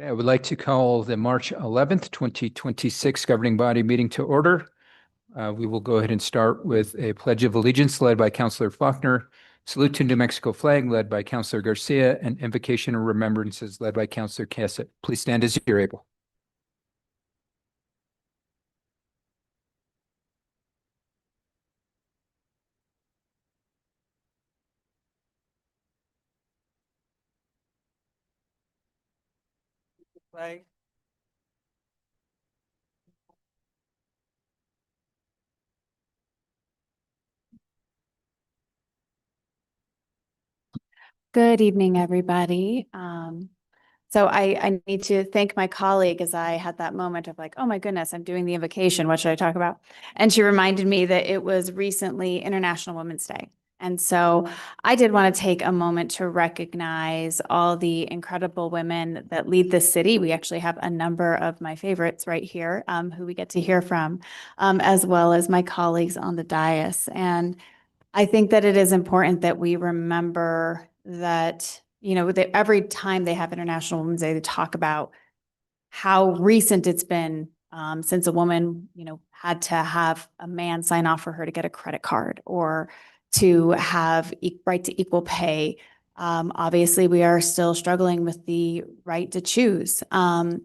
I would like to call the March 11th, 2026 governing body meeting to order. We will go ahead and start with a pledge of allegiance led by Councilor Faulkner, salute to New Mexico flag led by Councilor Garcia, and invocation of remembrances led by Councilor Cassett. Please stand as you're able. Flag. Good evening, everybody. So I need to thank my colleague as I had that moment of like, oh my goodness, I'm doing the invocation. What should I talk about? And she reminded me that it was recently International Women's Day. And so I did want to take a moment to recognize all the incredible women that lead the city. We actually have a number of my favorites right here who we get to hear from, as well as my colleagues on the dais. And I think that it is important that we remember that, that every time they have International Women's Day, they talk about how recent it's been since a woman, had to have a man sign off for her to get a credit card or to have right to equal pay. Obviously, we are still struggling with the right to choose. And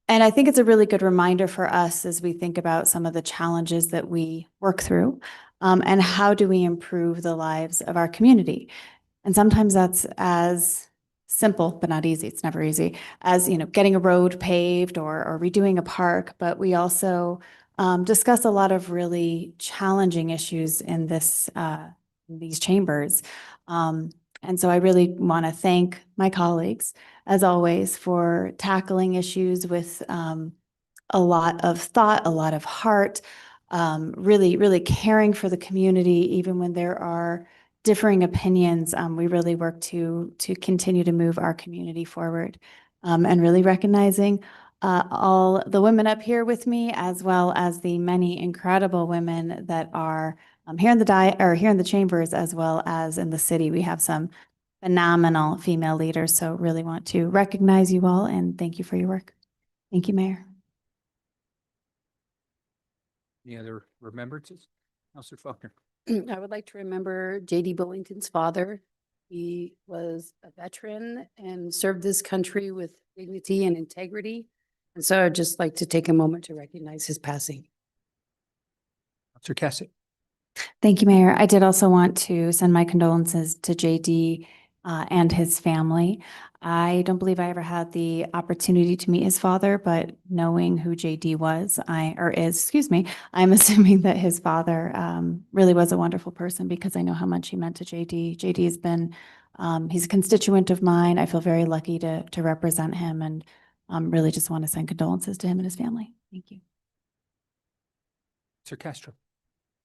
I think it's a really good reminder for us as we think about some of the challenges that we work through and how do we improve the lives of our community. And sometimes that's as simple, but not easy. It's never easy as, getting a road paved or redoing a park. But we also discuss a lot of really challenging issues in these chambers. And so I really want to thank my colleagues, as always, for tackling issues with a lot of thought, a lot of heart, really, really caring for the community, even when there are differing opinions. We really work to continue to move our community forward, and really recognizing all the women up here with me, as well as the many incredible women that are here in the chambers, as well as in the city. We have some phenomenal female leaders, so really want to recognize you all and thank you for your work. Thank you, Mayor. Any other remembrances? Councilor Faulkner. I would like to remember J.D. Billington's father. He was a veteran and served this country with dignity and integrity. And so I'd just like to take a moment to recognize his passing. Councilor Cassett. Thank you, Mayor. I did also want to send my condolences to JD and his family. I don't believe I ever had the opportunity to meet his father, but knowing who JD was, I'm assuming that his father really was a wonderful person because I know how much he meant to JD. JD has been, he's a constituent of mine. I feel very lucky to represent him and really just want to send condolences to him and his family. Thank you. Sir Castro.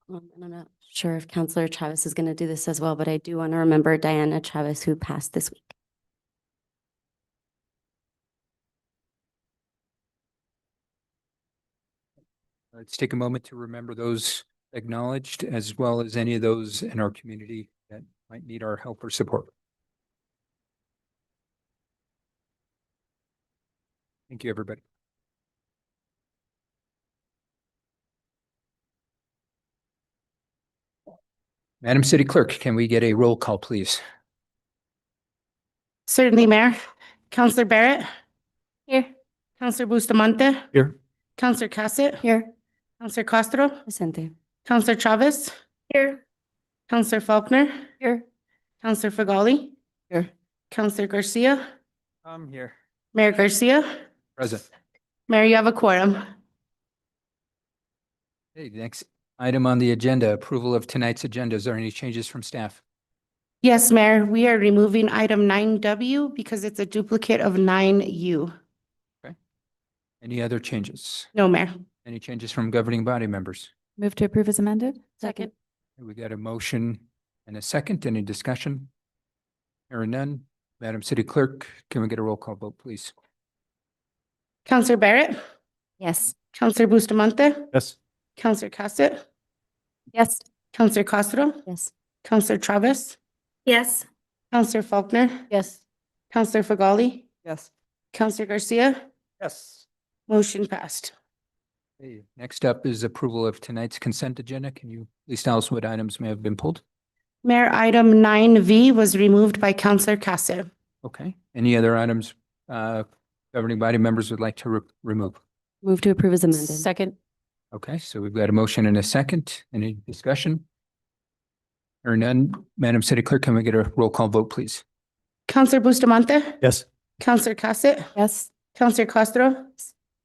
And I'm not sure if Councilor Chavez is going to do this as well, but I do want to remember Diana Chavez, who passed this week. Let's take a moment to remember those acknowledged, as well as any of those in our community that might need our help or support. Thank you, everybody. Madam City Clerk, can we get a roll call, please? Certainly, Mayor. Councilor Barrett. Here. Councilor Bustamante. Here. Councilor Cassett. Here. Councilor Castro. Presente. Councilor Chavez. Here. Councilor Faulkner. Here. Councilor Fagali. Here. Councilor Garcia. I'm here. Mayor Garcia. Present. Mayor, you have a quorum. Hey, next item on the agenda, approval of tonight's agenda. Is there any changes from staff? Yes, Mayor, we are removing item 9W because it's a duplicate of 9U. Any other changes? No, Mayor. Any changes from governing body members? Move to approve as amended. Second. We got a motion and a second. Any discussion? Hearing none. Madam City Clerk, can we get a roll call vote, please? Councilor Barrett. Yes. Councilor Bustamante. Yes. Councilor Cassett. Yes. Councilor Castro. Yes. Councilor Chavez. Yes. Councilor Faulkner. Yes. Councilor Fagali. Yes. Counselor Garcia, Yes. motion passed. Okay, next up is approval of tonight's consent agenda. Can you please tell us what items may have been pulled? Mayor, item 9V was removed by Counselor Casse. Okay, any other items governing body members would like to remove? Move to approve as amended. Second. Okay, so we've got a motion and a second. Any discussion? Or none? Madam City Clerk, can we get a roll call vote, please? Counselor Bustamante, Yes. Counselor Casse, Yes. Counselor Castro,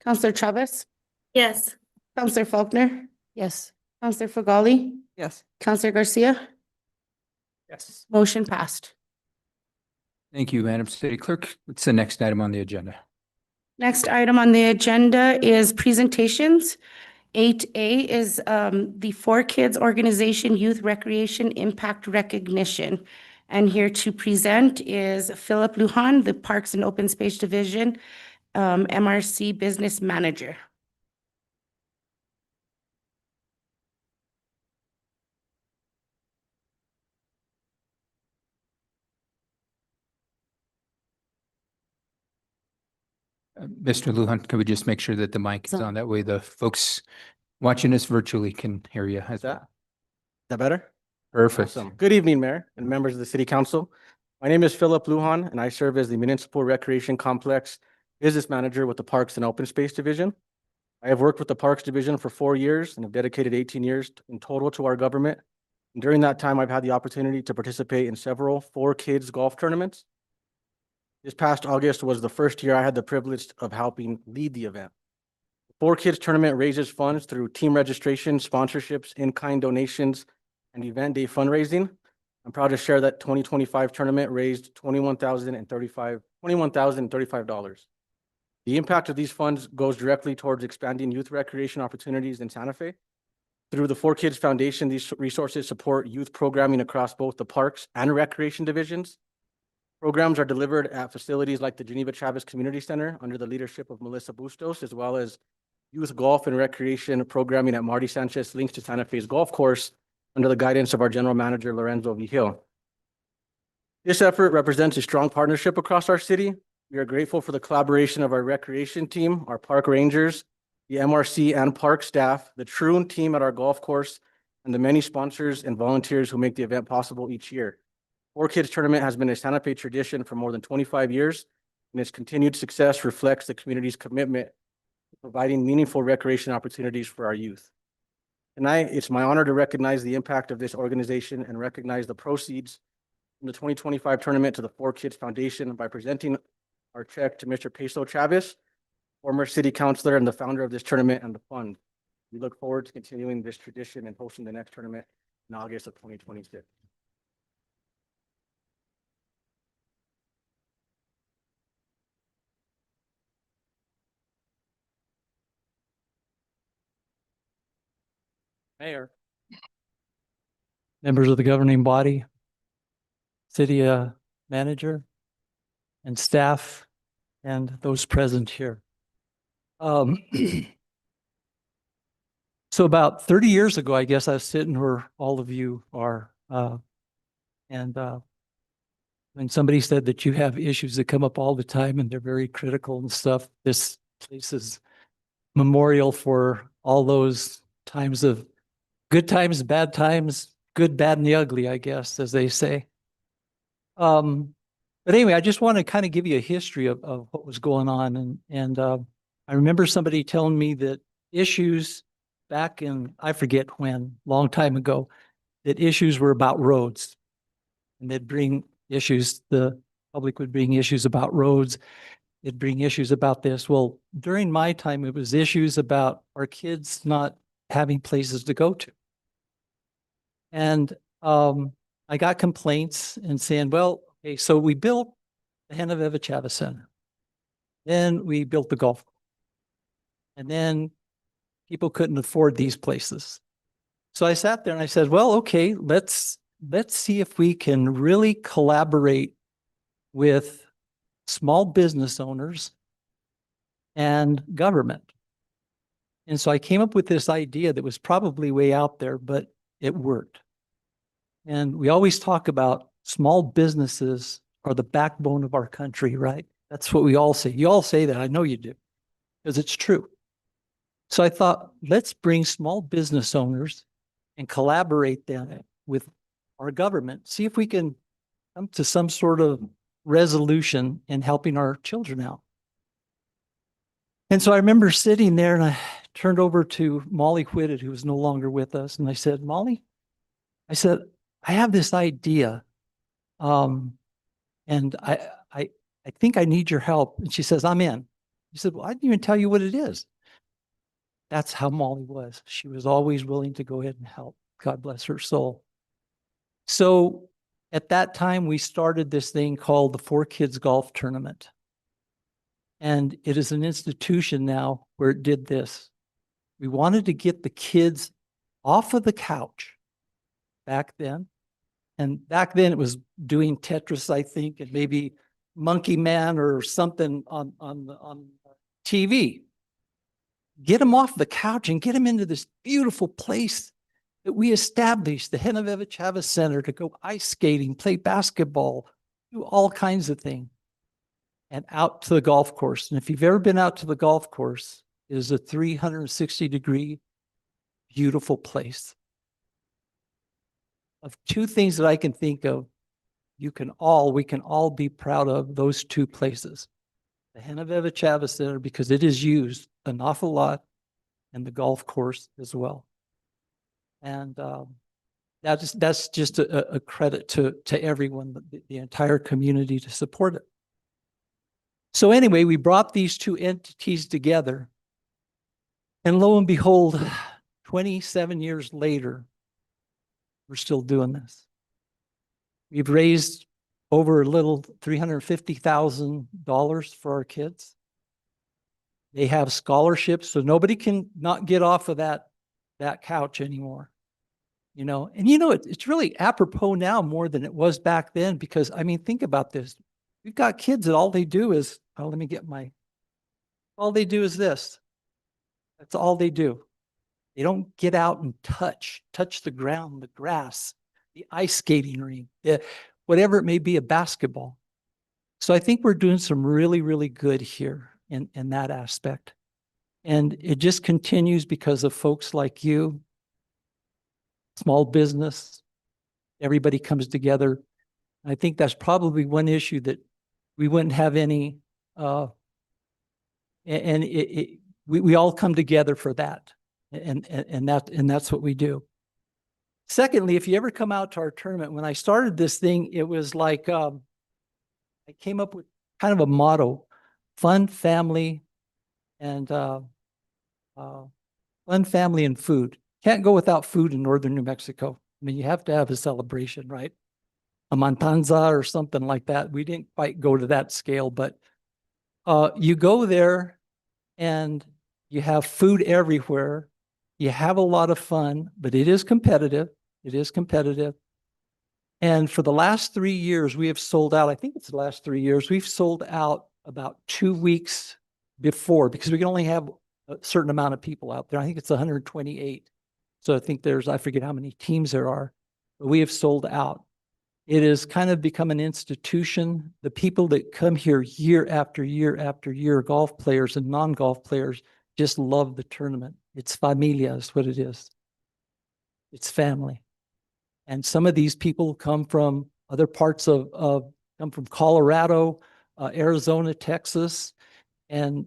Counselor Chavez, Yes. Counselor Faulkner, Yes. Counselor Fogali, Yes. Counselor Garcia, Yes. motion passed. Thank you, Madam City Clerk. What's the next item on the agenda? Next item on the agenda is presentations. 8A is the For Kids Organization Youth Recreation Impact Recognition. And here to present is Philip Lujan, the Parks and Open Space Division, MRC Business Manager. Mr. Lujan, can we just make sure that the mic is So- on? That way the folks watching us virtually can hear you. Is that better? Perfect. Awesome. Good evening, Mayor and members of the City Council. My name is Philip Lujan, and I serve as the Municipal Recreation Complex Business Manager with the Parks and Open Space Division. I have worked with the Parks Division for 4 years and have dedicated 18 years in total to our government. And during that time, I've had the opportunity to participate in several For Kids golf tournaments. This past August was the first year I had the privilege of helping lead the event. The For Kids tournament raises funds through team registration, sponsorships, in-kind donations, and event day fundraising. I'm proud to share that 2025 tournament raised $21,035. The impact of these funds goes directly towards expanding youth recreation opportunities in Santa Fe. Through the For Kids Foundation, these resources support youth programming across both the parks and recreation divisions. Programs are delivered at facilities like the Geneva Chavez Community Center under the leadership of Melissa Bustos, as well as youth golf and recreation programming at Marty Sanchez Links to Santa Fe's golf course under the guidance of our general manager, Lorenzo Vigil. This effort represents a strong partnership across our city. We are grateful for the collaboration of our recreation team, our park rangers, the MRC and park staff, the Troon team at our golf course, and the many sponsors and volunteers who make the event possible each year. For Kids Tournament has been a Santa Fe tradition for more than 25 years, and its continued success reflects the community's commitment to providing meaningful recreation opportunities for our youth. Tonight, it's my honor to recognize the impact of this organization and recognize the proceeds from the 2025 tournament to the For Kids Foundation by presenting our check to Mr. Peso Chavez, former city councilor and the founder of this tournament and the fund. We look forward to continuing this tradition and hosting the next tournament in August of 2026. Mayor, members of the governing body, city manager, and staff, and those present here. So about 30 years ago, I guess I was sitting where all of you are. And when somebody said that you have issues that come up all the time and they're very critical and stuff, this place is memorial for all those times of good times, bad times, good, bad, and the ugly, I guess, as they say. But anyway, I just want to kind of give you a history of what was going on. And I remember somebody telling me that issues back in, I forget when, long time ago, that issues were about roads. And they'd bring issues, the public would bring issues about roads. It'd bring issues about this. Well, during my time, it was issues about our kids not having places to go to. And I got complaints and saying, well, okay, so we built the Genoveva Chavez Center. Then we built the golf course. And then people couldn't afford these places. So I sat there and I said, well, okay, let's see if we can really collaborate with small business owners and government. And so I came up with this idea that was probably way out there, but it worked. And we always talk about small businesses are the backbone of our country, right? That's what we all say. You all say that. I know you do, because it's true. So I thought, let's bring small business owners and collaborate them with our government. See if we can come to some sort of resolution in helping our children out. And so I remember sitting there and I turned over to Molly Whitted, who was no longer with us. And I said, Molly, I said, I have this idea. And I think I need your help. And she says, I'm in. She said, well, I didn't even tell you what it is. That's how Molly was. She was always willing to go ahead and help. God bless her soul. So at that time, we started this thing called the 4Kids Golf Tournament. And it is an institution now where it did this. We wanted to get the kids off of the couch back then. And back then it was doing Tetris, I think, and maybe Monkey Man or something on TV. Get them off the couch and get them into this beautiful place that we established, the Genevieve Chavez Center, to go ice skating, play basketball, do all kinds of things, and out to the golf course. And if you've ever been out to the golf course, it is a 360-degree, beautiful place. Of two things that I can think of, we can all be proud of those two places. The Genevieve Chavez Center, because it is used an awful lot, and the golf course as well. And that's just a credit to everyone, the entire community, to support it. So anyway, we brought these two entities together, and lo and behold, 27 years later, we're still doing this. We've raised over a little $350,000 for our kids. They have scholarships, so nobody can not get off of that couch anymore. It's really apropos now more than it was back then, because I mean, think about this. We've got kids that all they do is, all they do is this. That's all they do. They don't get out and touch the ground, the grass, the ice skating rink, whatever it may be, a basketball. So I think we're doing some really, really good here in that aspect. And it just continues because of folks like you, small business, everybody comes together. I think that's probably one issue that we wouldn't have any, we all come together for that. And that's what we do. Secondly, if you ever come out to our tournament, when I started this thing, it was like, I came up with kind of a motto: fun, family, and food. Can't go without food in northern New Mexico. I mean, you have to have a celebration, right? A matanza or something like that. We didn't quite go to that scale, but you go there and you have food everywhere. You have a lot of fun, but it is competitive. It is competitive. And for the last 3 years, we have sold out. I think it's the last 3 years. We've sold out about 2 weeks before, because we can only have a certain amount of people out there. I think it's 128. So I think I forget how many teams there are, but we have sold out. It has kind of become an institution. The people that come here year after year after year, golf players and non-golf players, just love the tournament. It's familia is what it is. It's family. And some of these people come from other parts come from Colorado, Arizona, Texas, and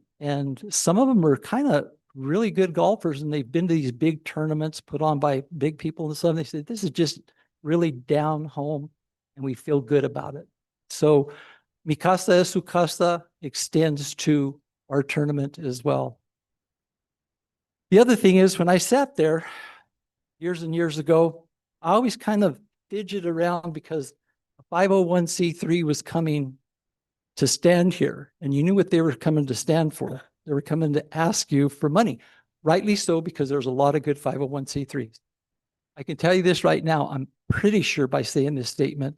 some of them are kind of really good golfers, and they've been to these big tournaments put on by big people and stuff. They said, this is just really down home, and we feel good about it. So Mi Casa es Su Casa extends to our tournament as well. The other thing is, when I sat there years and years ago, I always kind of fidgeted around because a 501c3 was coming to stand here, and you knew what they were coming to stand for. They were coming to ask you for money. Rightly so, because there's a lot of good 501c3s. I can tell you this right now, I'm pretty sure by saying this statement,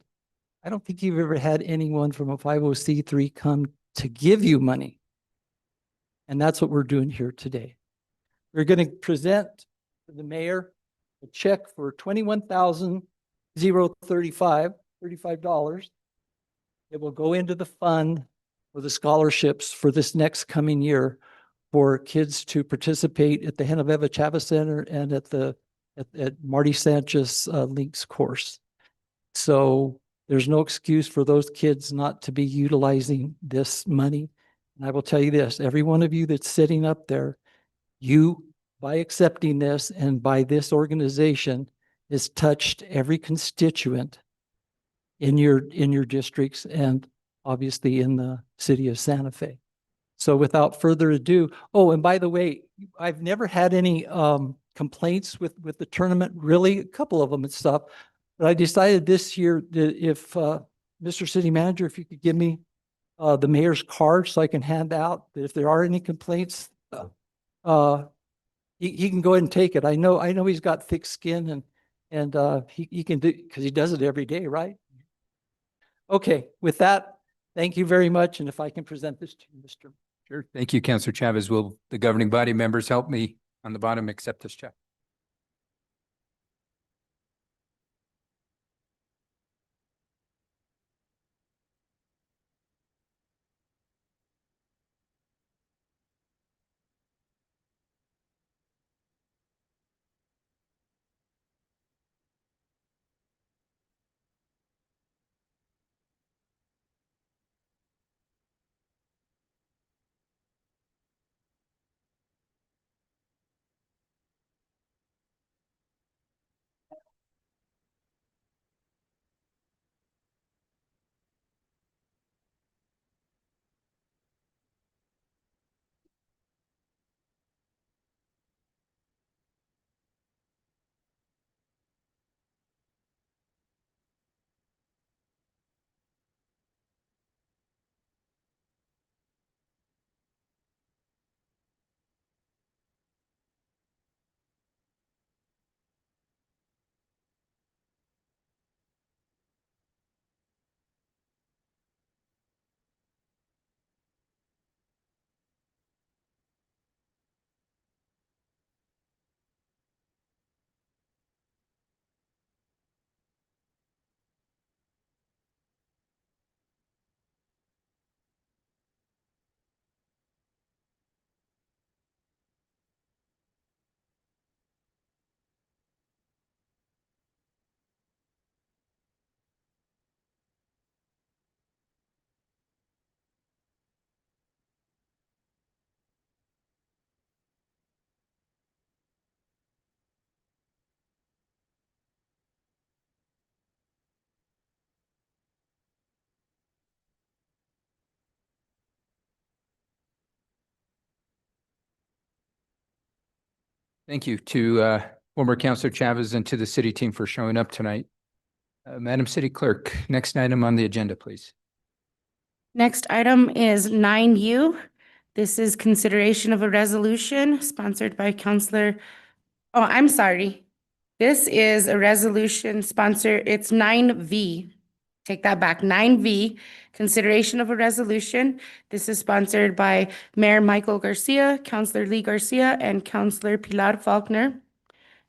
I don't think you've ever had anyone from a 501c3 come to give you money. And that's what we're doing here today. We're going to present to the mayor a check for $21,035. It will go into the fund for the scholarships for this next coming year for kids to participate at the Genoveva Chavez Center and at Marty Sanchez Links course. So there's no excuse for those kids not to be utilizing this money. And I will tell you this, every one of you that's sitting up there, you, by accepting this and by this organization, has touched every constituent in your districts and obviously in the city of Santa Fe. So without further ado, oh, and by the way, I've never had any complaints with the tournament, really, a couple of them and stuff. But I decided this year that if Mr. City Manager, if you could give me the mayor's card so I can hand out, that if there are any complaints, he can go ahead and take it. I know he's got thick skin and he can do, because he does it every day, right? Okay, with that, thank you very much. And if I can present this to you, Mr. Sure. Thank you, Councillor Chavez. Will the governing body members help me on the bottom accept this check? Thank you to former Councillor Chavez and to the city team for showing up tonight. Madam City Clerk, next item on the agenda, please. Next item is 9U. This is consideration of a resolution sponsored by Councillor, oh, I'm sorry. This is a resolution sponsored, it's 9V. Take that back, 9V, consideration of a resolution. This is sponsored by Mayor Michael Garcia, Councillor Lee Garcia, and Councillor Pilar Faulkner.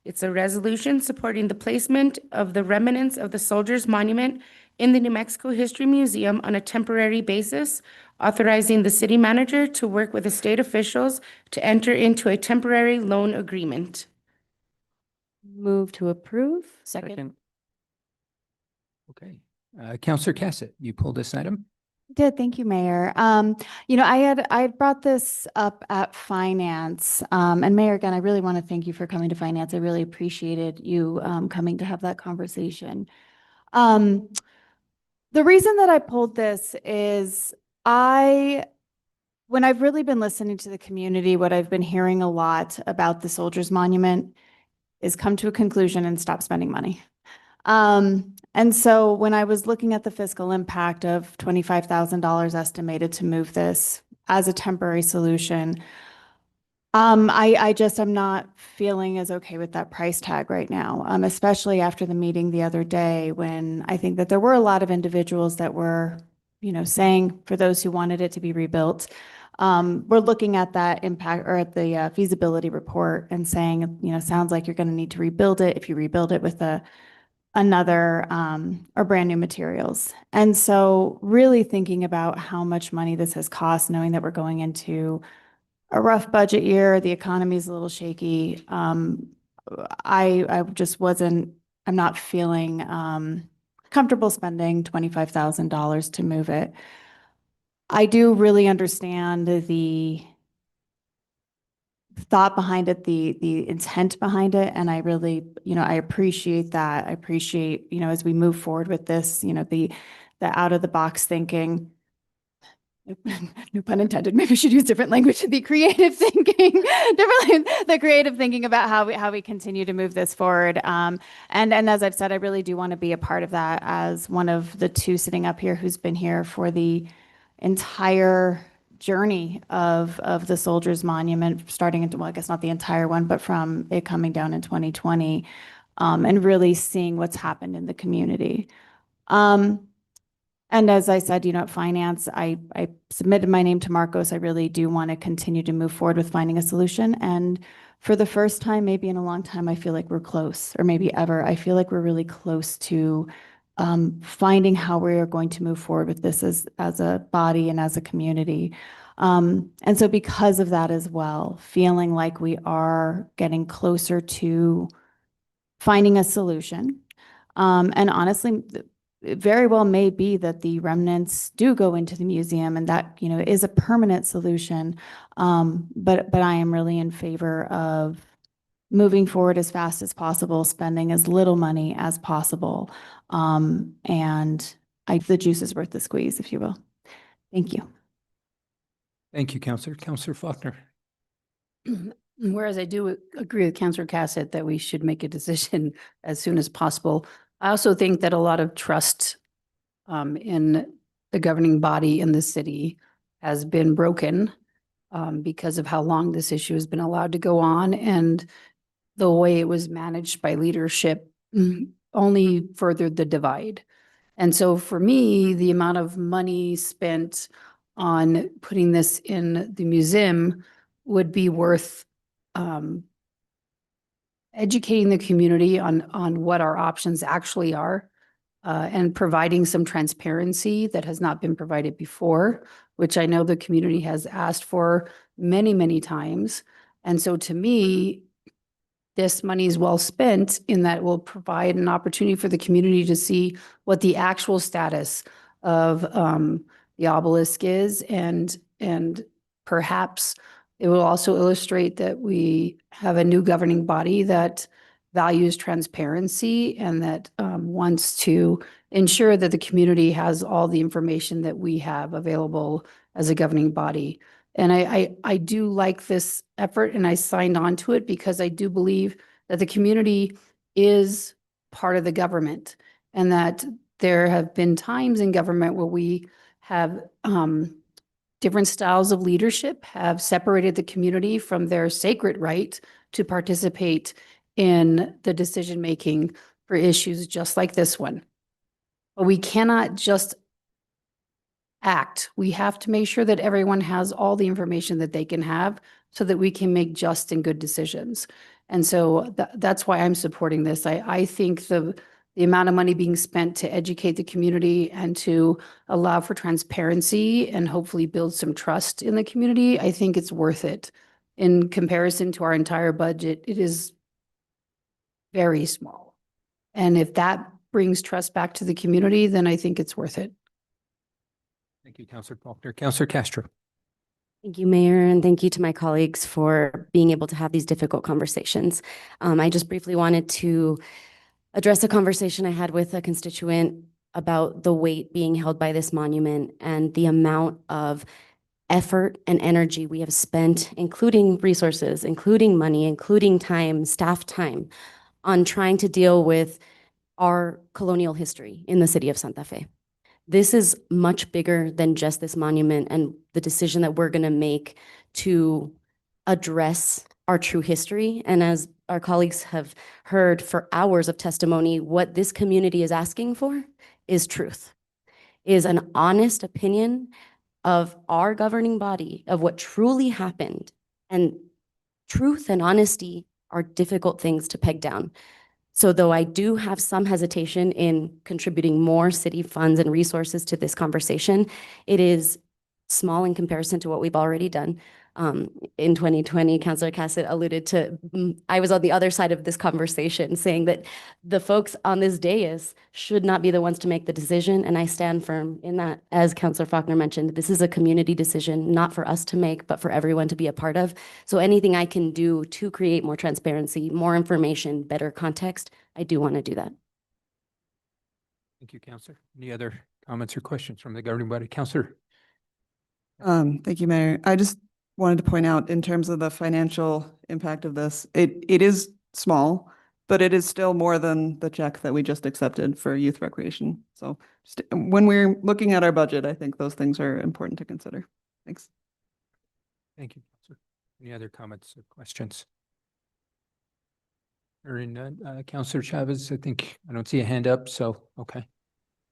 It's a resolution supporting the placement of the remnants of the Soldiers Monument in the New Mexico History Museum on a temporary basis, authorizing the city manager to work with the state officials to enter into a temporary loan agreement. Move to approve. Second. Okay. Councillor Cassett, you pulled this item? Did, thank you, Mayor. I had brought this up at Finance. And Mayor, again, I really want to thank you for coming to Finance. I really appreciated you coming to have that conversation. The reason that I pulled this is when I've really been listening to the community, what I've been hearing a lot about the Soldiers Monument is come to a conclusion and stop spending money. And so when I was looking at the fiscal impact of $25,000 estimated to move this as a temporary solution, I'm not feeling as okay with that price tag right now, especially after the meeting the other day when I think that there were a lot of individuals that were, saying for those who wanted it to be rebuilt, we're looking at that impact or at the feasibility report and saying, sounds like you're going to need to rebuild it. If you rebuild it with a another or brand new materials. And so really thinking about how much money this has cost, knowing that we're going into a rough budget year, the economy is a little shaky. I just wasn't, I'm not feeling comfortable spending $25,000 to move it. I do really understand the thought behind it, the intent behind it, and I really, I appreciate that. I appreciate, as we move forward with this, the out of the box thinking. No pun intended. Maybe we should use different language, the creative thinking, the creative thinking about how we continue to move this forward. And as I've said, I really do want to be a part of that as one of the two sitting up here who's been here for the entire journey of the Soldiers Monument, starting into, well, I guess not the entire one, but from it coming down in 2020, and really seeing what's happened in the community. And as I said, at finance, I submitted my name to Marcos. I really do want to continue to move forward with finding a solution. And for the first time, maybe in a long time, I feel like we're close, or maybe ever. I feel like we're really close to finding how we are going to move forward with this as a body and as a community. And so because of that as well, feeling like we are getting closer to finding a solution. And honestly, it very well may be that the remnants do go into the museum and that, is a permanent solution. But I am really in favor of moving forward as fast as possible, spending as little money as possible. And the juice is worth the squeeze, if you will. Thank you. Thank you, Counselor. Counselor Faulkner. Whereas I do agree with Councillor Cassett that we should make a decision as soon as possible. I also think that a lot of trust in the governing body in the city has been broken because of how long this issue has been allowed to go on, and the way it was managed by leadership only furthered the divide. And so for me, the amount of money spent on putting this in the museum would be worth educating the community on what our options actually are, and providing some transparency that has not been provided before, which I know the community has asked for many, many times. And so to me, this money is well spent in that it will provide an opportunity for the community to see what the actual status of the obelisk is, and perhaps it will also illustrate that we have a new governing body that values transparency and that wants to ensure that the community has all the information that we have available as a governing body. And I do like this effort, and I signed on to it because I do believe that the community is part of the government, and that there have been times in government where we have different styles of leadership have separated the community from their sacred right to participate in the decision-making for issues just like this one. But we cannot just act. We have to make sure that everyone has all the information that they can have so that we can make just and good decisions. And so that's why I'm supporting this. I think the amount of money being spent to educate the community and to allow for transparency and hopefully build some trust in the community, I think it's worth it. In comparison to our entire budget, it is very small. And if that brings trust back to the community, then I think it's worth it. Thank you, Counselor Faulkner. Counselor Castro. Thank you, Mayor, and thank you to my colleagues for being able to have these difficult conversations. I just briefly wanted to address a conversation I had with a constituent about the weight being held by this monument and the amount of effort and energy we have spent, including resources, including money, including time, staff time, on trying to deal with our colonial history in the city of Santa Fe. This is much bigger than just this monument and the decision that we're going to make to address our true history. And as our colleagues have heard for hours of testimony, what this community is asking for is truth, is an honest opinion of our governing body of what truly happened. And truth and honesty are difficult things to peg down. So though I do have some hesitation in contributing more city funds and resources to this conversation, it is small in comparison to what we've already done. In 2020, Councilor Cassett alluded to, I was on the other side of this conversation saying that the folks on this dais should not be the ones to make the decision. And I stand firm in that. As Councilor Faulkner mentioned, this is a community decision, not for us to make, but for everyone to be a part of. So anything I can do to create more transparency, more information, better context, I do want to do that. Thank you, Counselor. Any other comments or questions from the governing body? Counselor? Thank you, Mayor. I just wanted to point out in terms of the financial impact of this, it is small, but it is still more than the check that we just accepted for youth recreation. So just when we're looking at our budget, I think those things are important to consider. Thanks. Thank you, Counselor. Any other comments or questions? Hearing none, Counselor Chavez, I think I don't see a hand up, so, okay.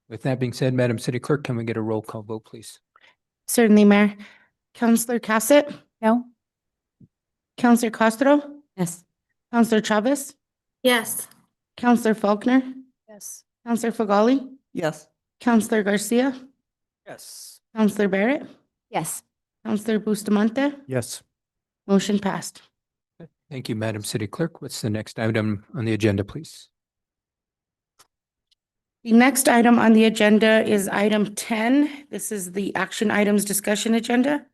With that being said, Madam City Clerk, can we get a roll call vote, please? Certainly, Mayor. Counselor Cassett, No? Counselor Castro, Yes. Counselor Chavez, Yes. Counselor Faulkner, Yes. Counselor Fagali, Yes. Counselor Garcia, Yes. Counselor Barrett, Yes. Counselor Bustamante, Yes. motion passed. Thank you, Madam City Clerk. What's the next item on the agenda, please? The next item on the agenda is item 10. This is the action items discussion agenda.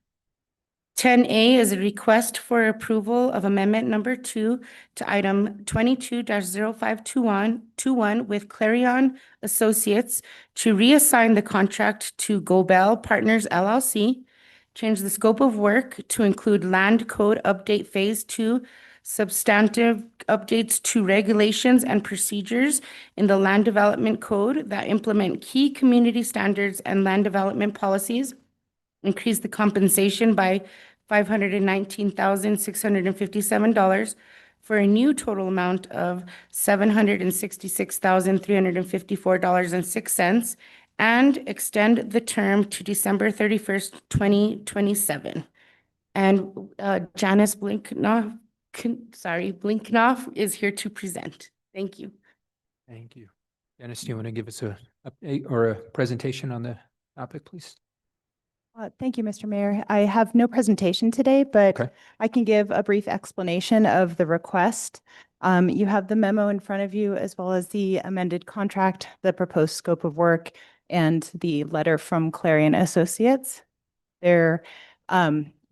10A is a request for approval of amendment number 2 to item 22-0521 with Clarion Associates to reassign the contract to Gobel Partners LLC, change the scope of work to include land code update phase 2, substantive updates to regulations and procedures in the land development code that implement key community standards and land development policies, increase the compensation by $519,657 for a new total amount of $766,354.06, and extend the term to December 31st, 2027. And Janice Blinknoff is here to present. Thank you. Thank you. Dennis, do you want to give us a update or a presentation on the topic, please? Thank you, Mr. Mayor. I have no presentation today, but Okay. I can give a brief explanation of the request. You have the memo in front of you, as well as the amended contract, the proposed scope of work, and the letter from Clarion Associates. The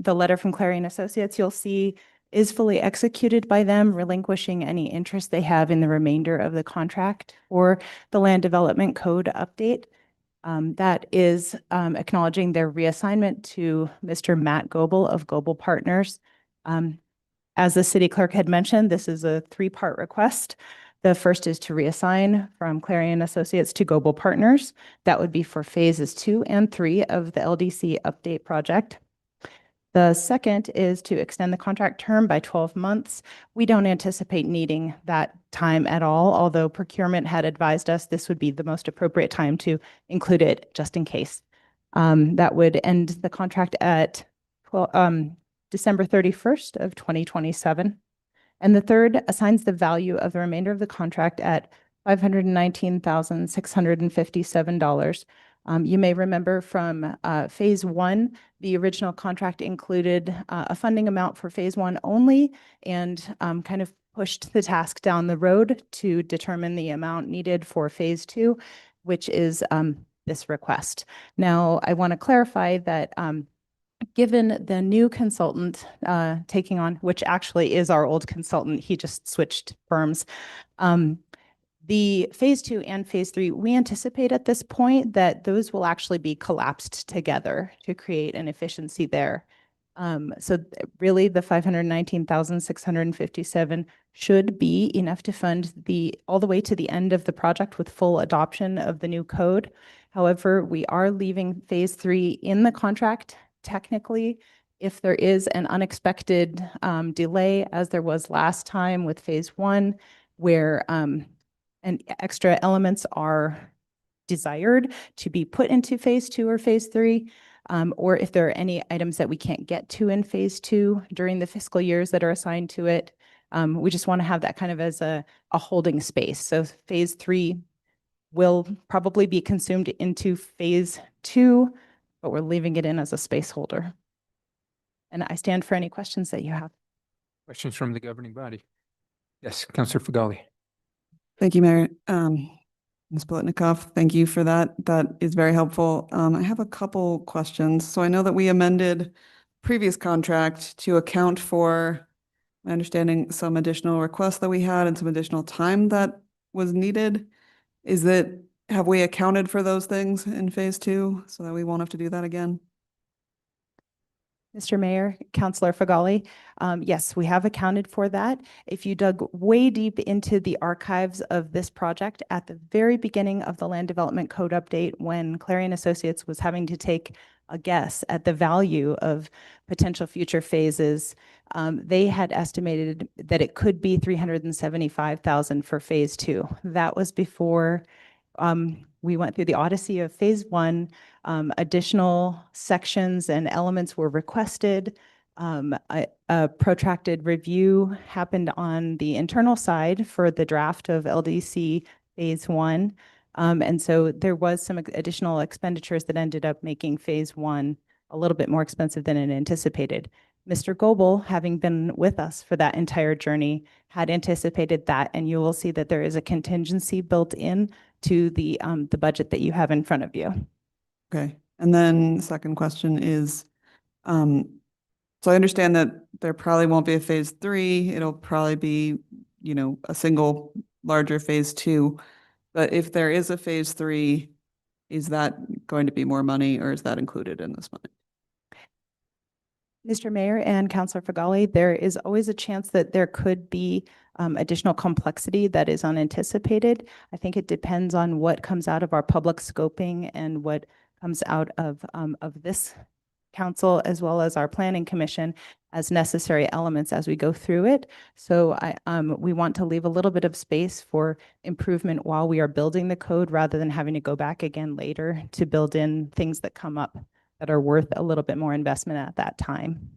letter from Clarion Associates, you'll see, is fully executed by them, relinquishing any interest they have in the remainder of the contract or the land development code update. That is acknowledging their reassignment to Mr. Matt Goebel of Goebel Partners. As the city clerk had mentioned, this is a 3-part request. The first is to reassign from Clarion Associates to Goebel Partners. That would be for phases 2 and 3 of the LDC update project. The second is to extend the contract term by 12 months. We don't anticipate needing that time at all, although procurement had advised us this would be the most appropriate time to include it just in case. That would end the contract at December 31st of 2027. And the third assigns the value of the remainder of the contract at $519,657. You may remember from phase 1, the original contract included a funding amount for phase 1 only, and kind of pushed the task down the road to determine the amount needed for phase 2, which is this request. Now, I want to clarify that given the new consultant taking on, which actually is our old consultant, he just switched firms. The phase 2 and phase 3, we anticipate at this point that those will actually be collapsed together to create an efficiency there. So really the $519,657 should be enough to fund all the way to the end of the project with full adoption of the new code. However, we are leaving phase 3 in the contract technically. If there is an unexpected delay, as there was last time with phase 1, where and extra elements are desired to be put into phase 2 or phase 3, or if there are any items that we can't get to in phase 2 during the fiscal years that are assigned to it, We just want to have that kind of as a holding space. So phase 3 will probably be consumed into phase 2, but we're leaving it in as a space holder. And I stand for any questions that you have. Questions from the governing body? Yes, Counselor Fagali. Thank you, Mayor. Ms. Politnikoff, thank you for that. That is very helpful. I have a couple questions. So I know that we amended previous contract to account for, my understanding, some additional requests that we had and some additional time that was needed. Have we accounted for those things in phase 2 so that we won't have to do that again? Mr. Mayor, Councilor Fagali, yes, we have accounted for that. If you dug way deep into the archives of this project at the very beginning of the Land Development Code update, when Clarion Associates was having to take a guess at the value of potential future phases, they had estimated that it could be $375,000 for phase 2. That was before we went through the odyssey of phase 1. Additional sections and elements were requested. A protracted review happened on the internal side for the draft of LDC phase 1. And so there was some additional expenditures that ended up making phase 1 a little bit more expensive than it anticipated. Mr. Goebel, having been with us for that entire journey, had anticipated that, and you will see that there is a contingency built in to the budget that you have in front of you. Okay. And then the second question is, so I understand that there probably won't be a phase 3. It'll probably be, a single larger phase 2. But if there is a phase 3, is that going to be more money or is that included in this money? Mr. Mayor and Councilor Fagali, there is always a chance that there could be additional complexity that is unanticipated. I think it depends on what comes out of our public scoping and what comes out of this council as well as our planning commission as necessary elements as we go through it. So we want to leave a little bit of space for improvement while we are building the code rather than having to go back again later to build in things that come up that are worth a little bit more investment at that time.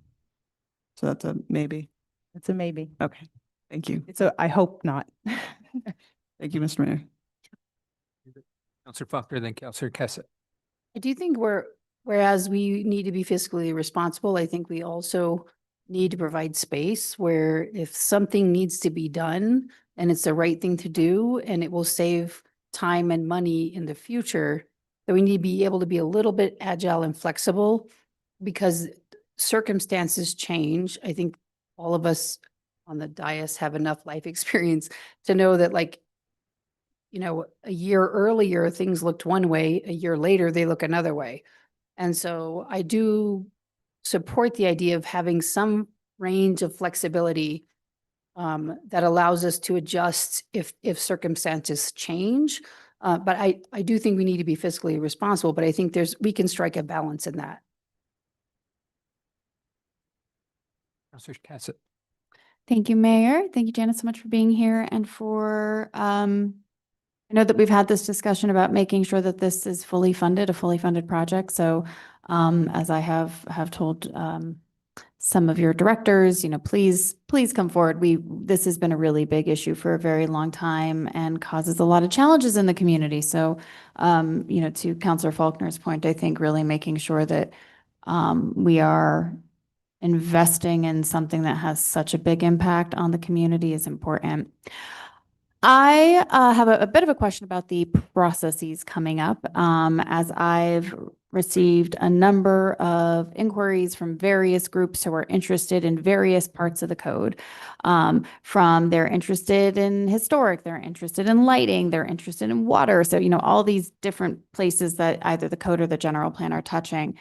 So that's a maybe. It's a maybe. Okay. Thank you. So I hope not. Thank you, Mr. Mayor. Counselor Faulkner, then Counselor Kessett. I do think whereas we need to be fiscally responsible, I think we also need to provide space where if something needs to be done and it's the right thing to do and it will save time and money in the future, that we need to be able to be a little bit agile and flexible because circumstances change. I think all of us on the dais have enough life experience to know that a year earlier, things looked one way, a year later, they look another way. And so I do support the idea of having some range of flexibility that allows us to adjust if circumstances change. But I do think we need to be fiscally responsible, but I think we can strike a balance in that. Counselor Kessett. Thank you, Mayor. Thank you, Janice, so much for being here and for, I know that we've had this discussion about making sure that this is fully funded, a fully funded project. So as I have told some of your directors, please come forward. This has been a really big issue for a very long time and causes a lot of challenges in the community. So, to Councilor Faulkner's point, I think really making sure that we are investing in something that has such a big impact on the community is important. I have a bit of a question about the processes coming up, as I've received a number of inquiries from various groups who are interested in various parts of the code. From they're interested in historic, they're interested in lighting, they're interested in water. So, all these different places that either the code or the general plan are touching.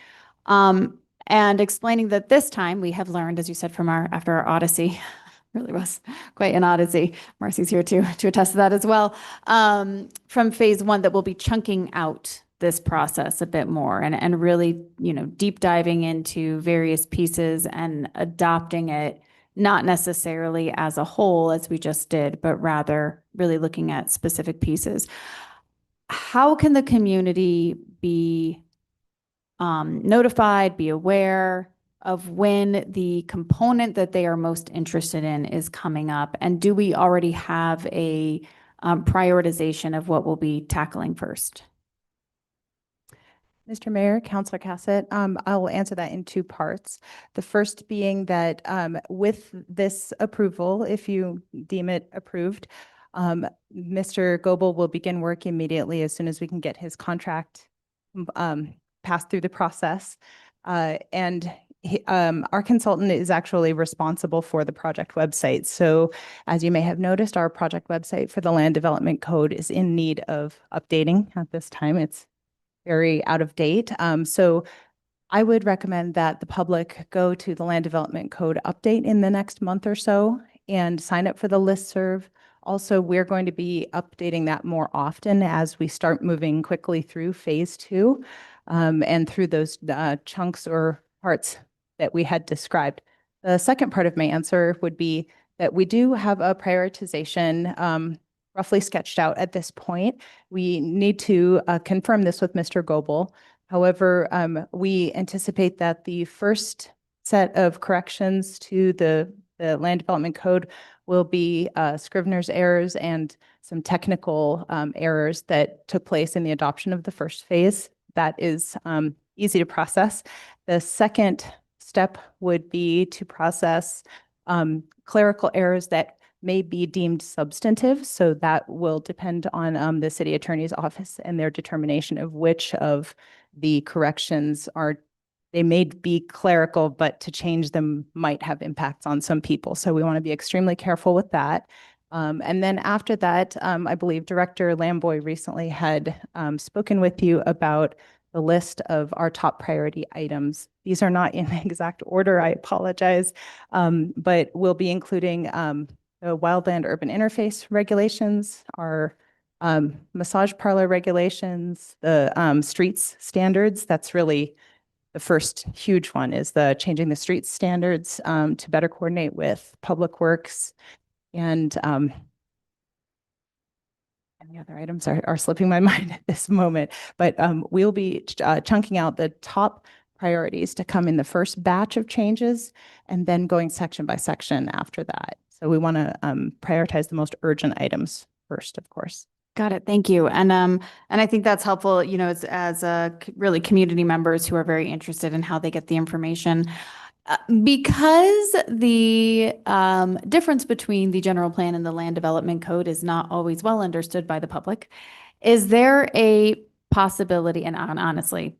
And explaining that this time we have learned, as you said, after our odyssey, really was quite an odyssey. Marcy's here to attest to that as well. From phase 1, that we'll be chunking out this process a bit more and really, deep diving into various pieces and adopting it, not necessarily as a whole as we just did, but rather really looking at specific pieces. How can the community be notified, be aware of when the component that they are most interested in is coming up? And do we already have a prioritization of what we'll be tackling first? Mr. Mayor, Councilor Cassett, I'll answer that in two parts. The first being that with this approval, if you deem it approved, Mr. Goebel will begin work immediately as soon as we can get his contract passed through the process. Our consultant is actually responsible for the project website. So as you may have noticed, our project website for the Land Development Code is in need of updating at this time. It's very out of date. So I would recommend that the public go to the Land Development Code update in the next month or so and sign up for the listserv. Also, we're going to be updating that more often as we start moving quickly through phase 2 and through those chunks or parts that we had described. The second part of my answer would be that we do have a prioritization roughly sketched out at this point. We need to confirm this with Mr. Goebel. However, we anticipate that the first set of corrections to the Land Development Code will be Scrivener's errors and some technical errors that took place in the adoption of the first phase. That is easy to process. The second step would be to process clerical errors that may be deemed substantive. So that will depend on the city attorney's office and their determination of which of the corrections are, they may be clerical, but to change them might have impacts on some people. So we want to be extremely careful with that. And then after that, I believe Director Lamboy recently had spoken with you about the list of our top priority items. These are not in exact order, I apologize, but we'll be including the wildland urban interface regulations, our massage parlor regulations, the streets standards. That's really the first huge one, is the changing the streets standards to better coordinate with Public Works. And the other items are slipping my mind at this moment, but we'll be chunking out the top priorities to come in the first batch of changes and then going section by section after that. So we want to prioritize the most urgent items first, of course. Got it. Thank you. And I think that's helpful, you know, as really community members who are very interested in how they get the information. Because the difference between the general plan and the Land Development Code is not always well understood by the public, is there a possibility, and honestly,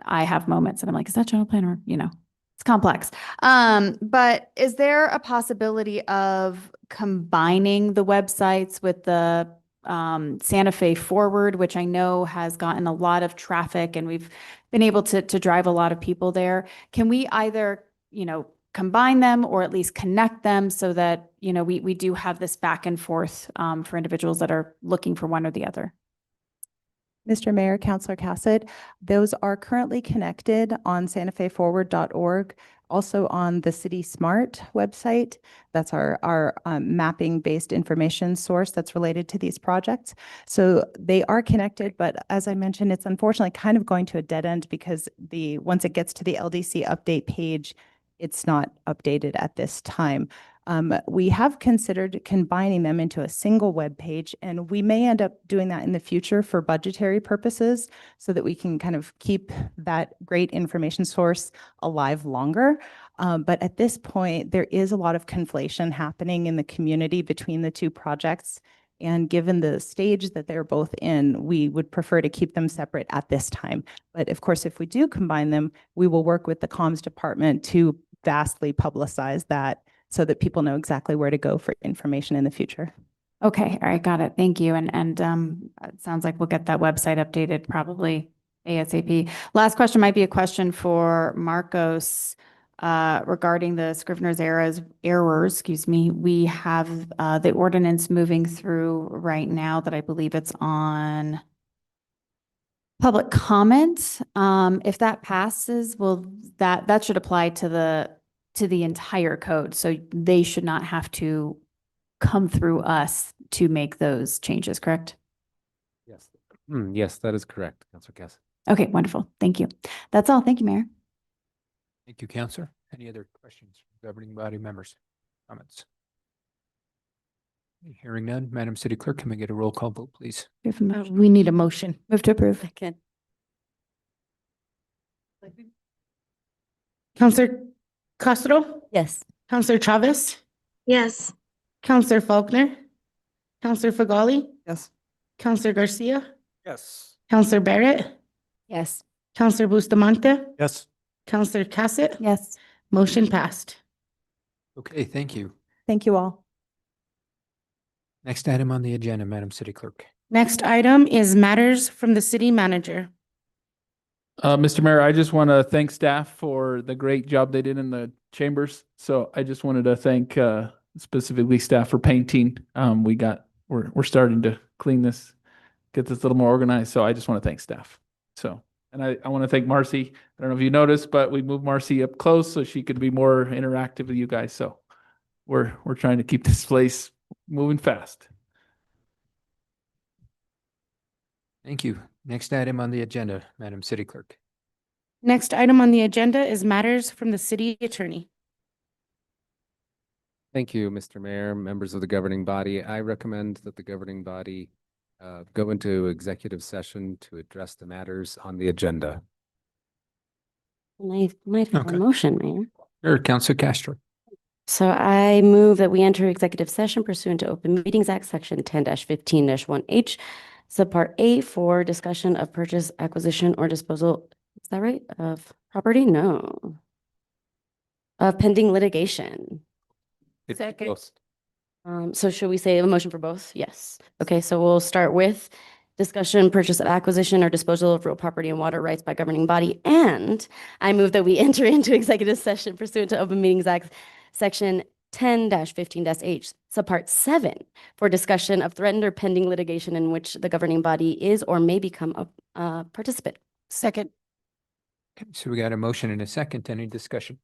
I have moments and I'm like, is that general plan, or, you know, it's complex. But is there a possibility of combining the websites with the Santa Fe Forward, which I know has gotten a lot of traffic and we've been able to drive a lot of people there? Can we either, you know, combine them or at least connect them so that, you know, we do have this back and forth for individuals that are looking for one or the other? Mr. Mayor, Councilor Cassett, those are currently connected on santafeforward.org, also on the City Smart website. That's our mapping-based information source that's related to these projects. So they are connected, but as I mentioned, it's unfortunately kind of going to a dead end because once it gets to the LDC update page, it's not updated at this time. We have considered combining them into a single web page, and we may end up doing that in the future for budgetary purposes so that we can kind of keep that great information source alive longer. But at this point, there is a lot of conflation happening in the community between the two projects. And given the stage that they're both in, we would prefer to keep them separate at this time. But of course, if we do combine them, we will work with the comms department to vastly publicize that so that people know exactly where to go for information in the future. Okay, all right, got it. Thank you. And it sounds like we'll get that website updated probably ASAP. Last question might be a question for Marcos regarding the Scrivener's errors, excuse me. We have the ordinance moving through right now that I believe it's on public comment. If that passes, will that should apply to the entire code. So they should not have to come through us to make those changes, correct? Yes. Yes, that is correct, Councilor Cass. Okay, wonderful. Thank you. That's all. Thank you, Mayor. Thank you, Counselor. Any other questions from governing body members? Comments? Hearing none, Madam City Clerk, can we get a roll call vote, please? We need a motion. Move to approve. Second. Counselor Castro, Yes. Counselor Chavez, Yes. Counselor Faulkner, Counselor Fagali, Yes. Counselor Garcia, Yes. Counselor Barrett, Yes. Counselor Bustamante, Yes. Counselor Cassett. Yes. Motion passed. Okay, thank you. Thank you all. Next item on the agenda, Madam City Clerk. Next item is matters from the city manager. Mr. Mayor, I just want to thank staff for the great job they did in the chambers. So I just wanted to thank specifically staff for painting. We're starting to clean this, get this a little more organized. So I just want to thank staff. So, and I want to thank Marcy. I don't know if you noticed, but we moved Marcy up close so she could be more interactive with you guys. So we're trying to keep this place moving fast. Thank you. Next item on the agenda, Madam City Clerk. Next item on the agenda is matters from the city attorney. Thank you, Mr. Mayor, members of the governing body. I recommend that the governing body go into executive session to address the matters on the agenda. And I might have Okay. a motion, Mayor. Sure, Counselor Castro. So I move that we enter executive session pursuant to Open Meetings Act, Section 10-15-1H, Subpart A for discussion of purchase, acquisition, or disposal, is that right? Of property? No. Of pending litigation. It's Second. both. So should we say a motion for both? Yes. Okay, so we'll start with discussion, purchase, acquisition, or disposal of real property and water rights by governing body. And I move that we enter into executive session pursuant to Open Meetings Act, Section 10-15-H, Subpart 7, for discussion of threatened or pending litigation in which the governing body is or may become a participant. Second. Okay, so we got a motion and a second. Any discussion?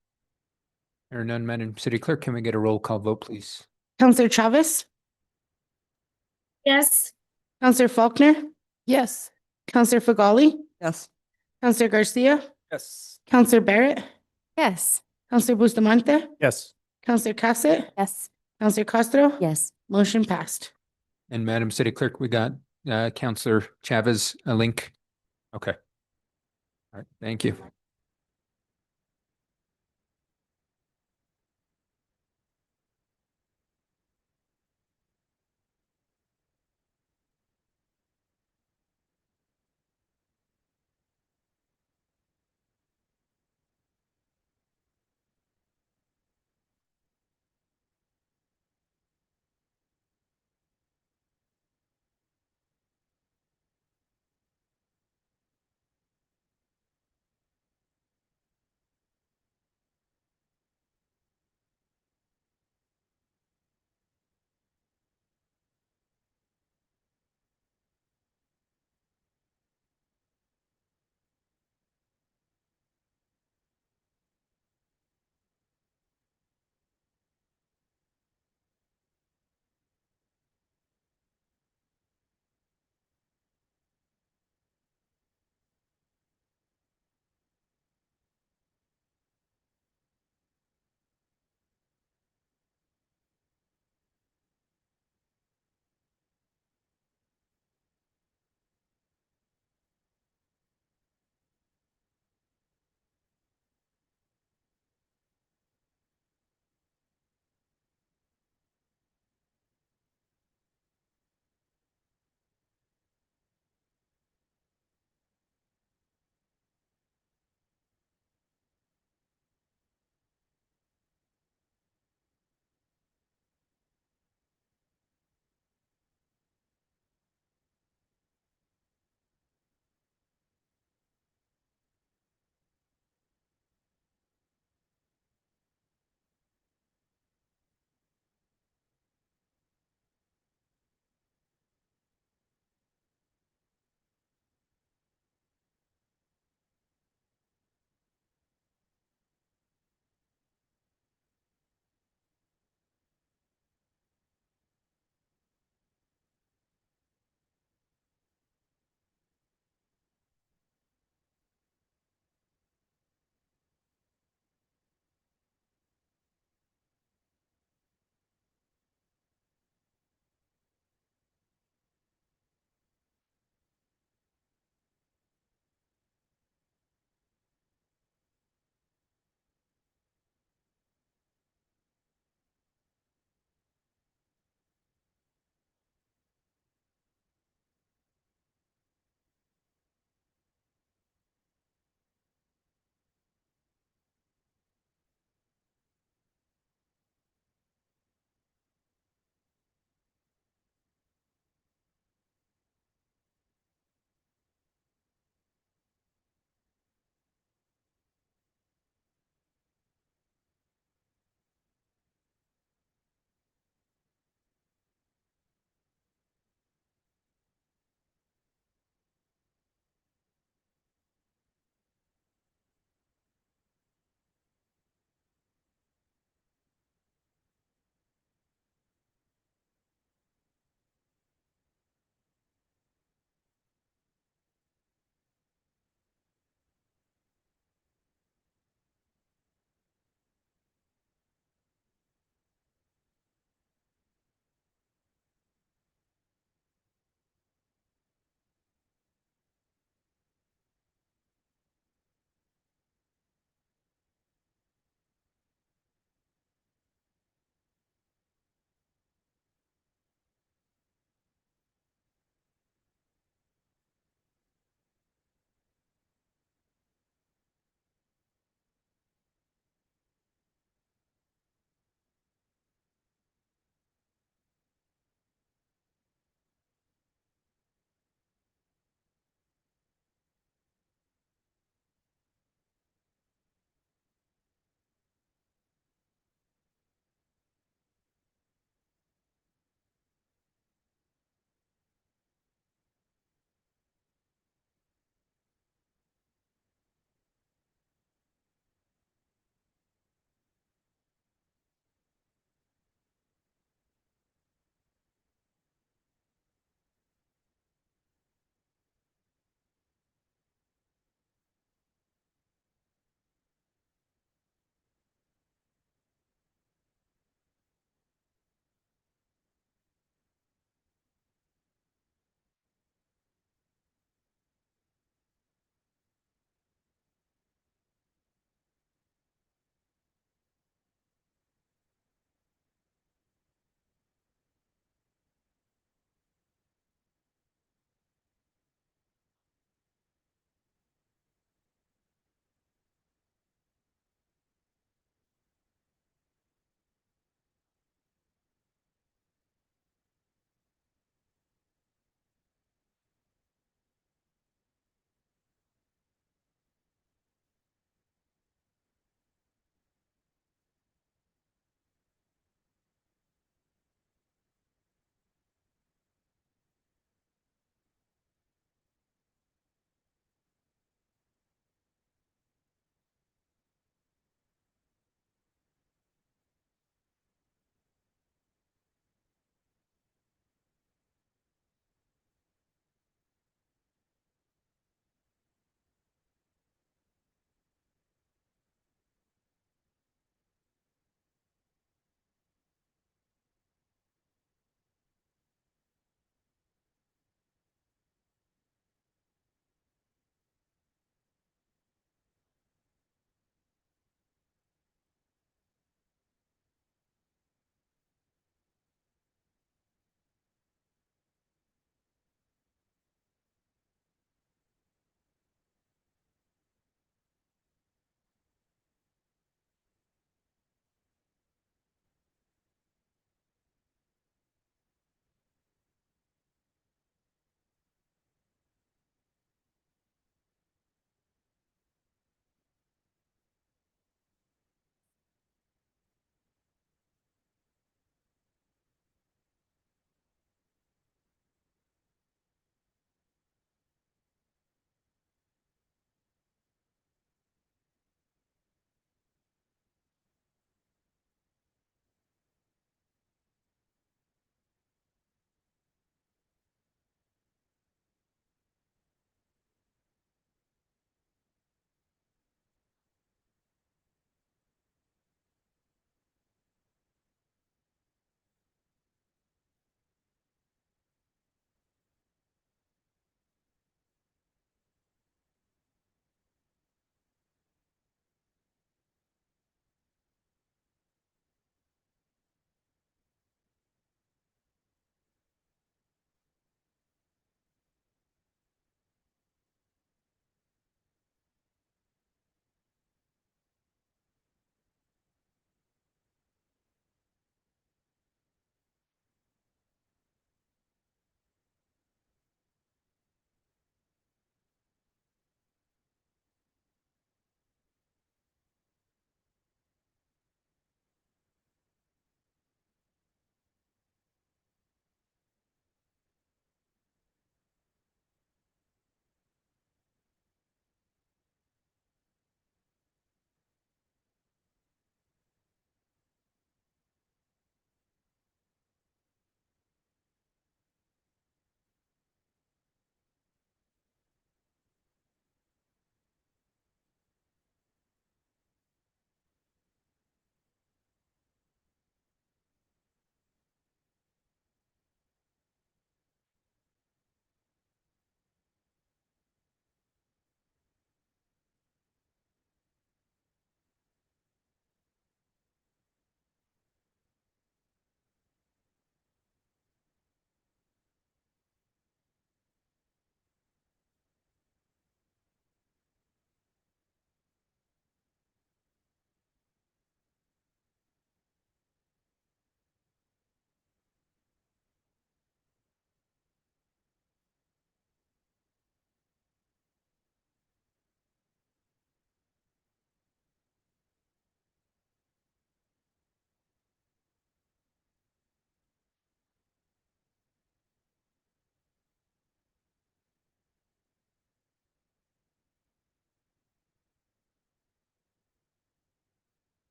There are none, Madam City Clerk. Can we get a roll call vote, please? Counselor Chavez, Yes. Counselor Faulkner, Yes. Counselor Fagali, Yes. Counselor Garcia, Yes. Counselor Barrett, Yes. Counselor Bustamante, Yes. Counselor Cassett, Yes. Counselor Castro. Yes. Motion passed. And Madam City Clerk, we got Counselor Chavez, a link. Okay. All right, thank you.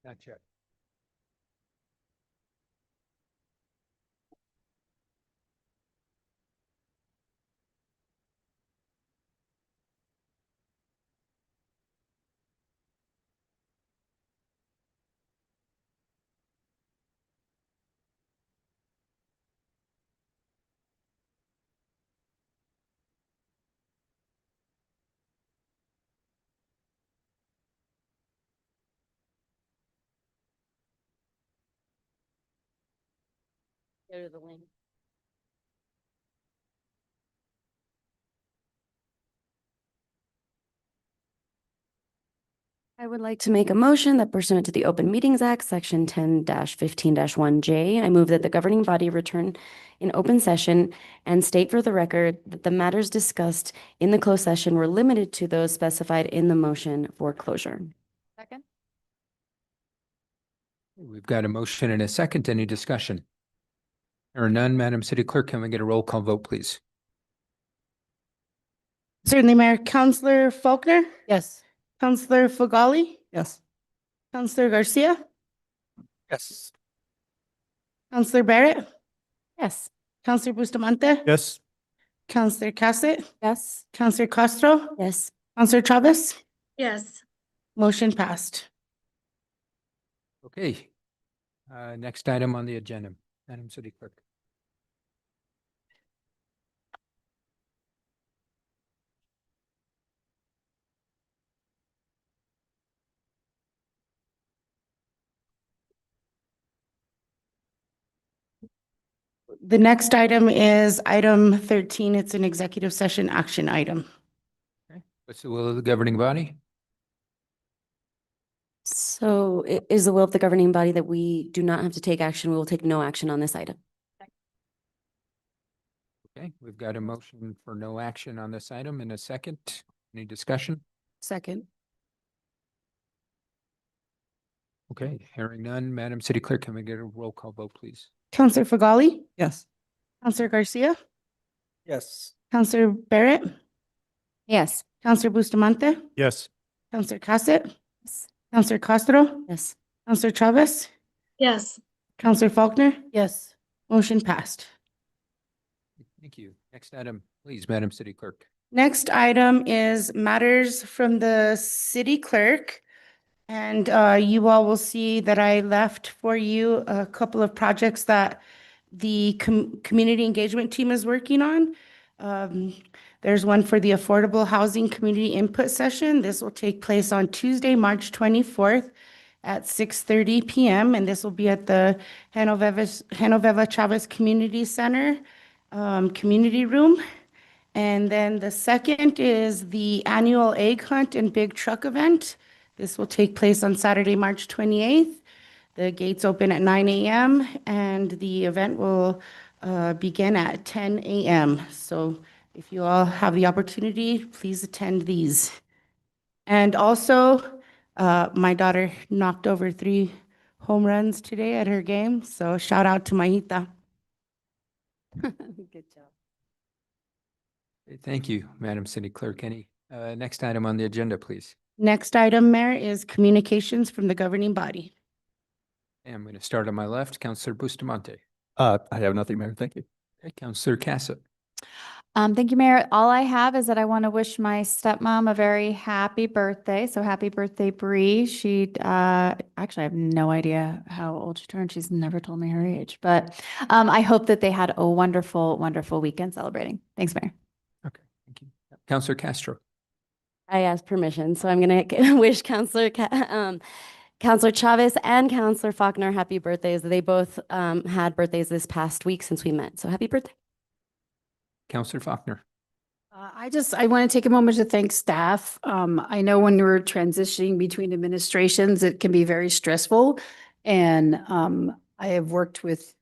Not yet. Go to the link. I would like to make a motion that pursuant to the Open Meetings Act, Section 10-15-1J, I move that the governing body return in open session and state for the record that the matters discussed in the closed session were limited to those specified in the motion for closure. Second? We've got a motion and a second. Any discussion? There are none. Madam City Clerk, can we get a roll call vote, please? Certainly, Mayor. Counselor Faulkner, Yes. Counselor Fogali, Yes. Counselor Garcia, Yes. Counselor Barrett, Yes. Counselor Bustamante, Yes. Counselor Cassett, Yes. Counselor Castro, Yes. Counselor Chavez. Yes. Motion passed. Okay. Next item on the agenda, Madam City Clerk. The next item is item 13. It's an executive session action item. What's the will of the governing body? So is the will of the governing body that we do not have to take action? We will take no action on this item. Okay, we've got a motion for no action on this item in a second. Any discussion? Second. Okay, hearing none. Madam City Clerk, can we get a roll call vote, please? Counselor Fogali, Yes. Counselor Garcia, Yes. Counselor Barrett, Yes. Counselor Bustamante, Yes. Counselor Cassett, Yes. Counselor Castro, Yes. Counselor Chavez, Yes. Counselor Faulkner. Yes. Motion passed. Thank you. Next item, please, Madam City Clerk. Next item is matters from the city clerk. And you all will see that I left for you a couple of projects that the community engagement team is working on. There's one for the Affordable Housing Community Input Session. This will take place on Tuesday, March 24th at 6:30 p.m. And this will be at the Genoveva Chavez Community Center, Community Room. And then the second is the annual egg hunt and big truck event. This will take place on Saturday, March 28th. The gates open at 9 a.m. and the event will begin at 10 a.m. So if you all have the opportunity, please attend these. And also, my daughter knocked over 3 home runs today at her game. So shout out to Mahita. Good job. Okay, thank you, Madam City Clerk. Any next item on the agenda, please? Next item, Mayor, is communications from the governing body. And I'm going to start on my left, Counselor Bustamante. I have nothing, Mayor. Thank you. Okay, Counselor Cassett. Thank you, Mayor. All I have is that I want to wish my stepmom a very happy birthday. So happy birthday, Bree. She, actually, I have no idea how old she turned. She's never told me her age, but I hope that they had a wonderful, wonderful weekend celebrating. Thanks, Mayor. Okay, thank you. Counselor Castro. I asked permission, so I'm going to wish Counselor Chavez and Counselor Faulkner happy birthdays. They both had birthdays this past week since we met. So happy birthday. Counselor Faulkner. I want to take a moment to thank staff. I know when we're transitioning between administrations, it can be very stressful. And I have worked with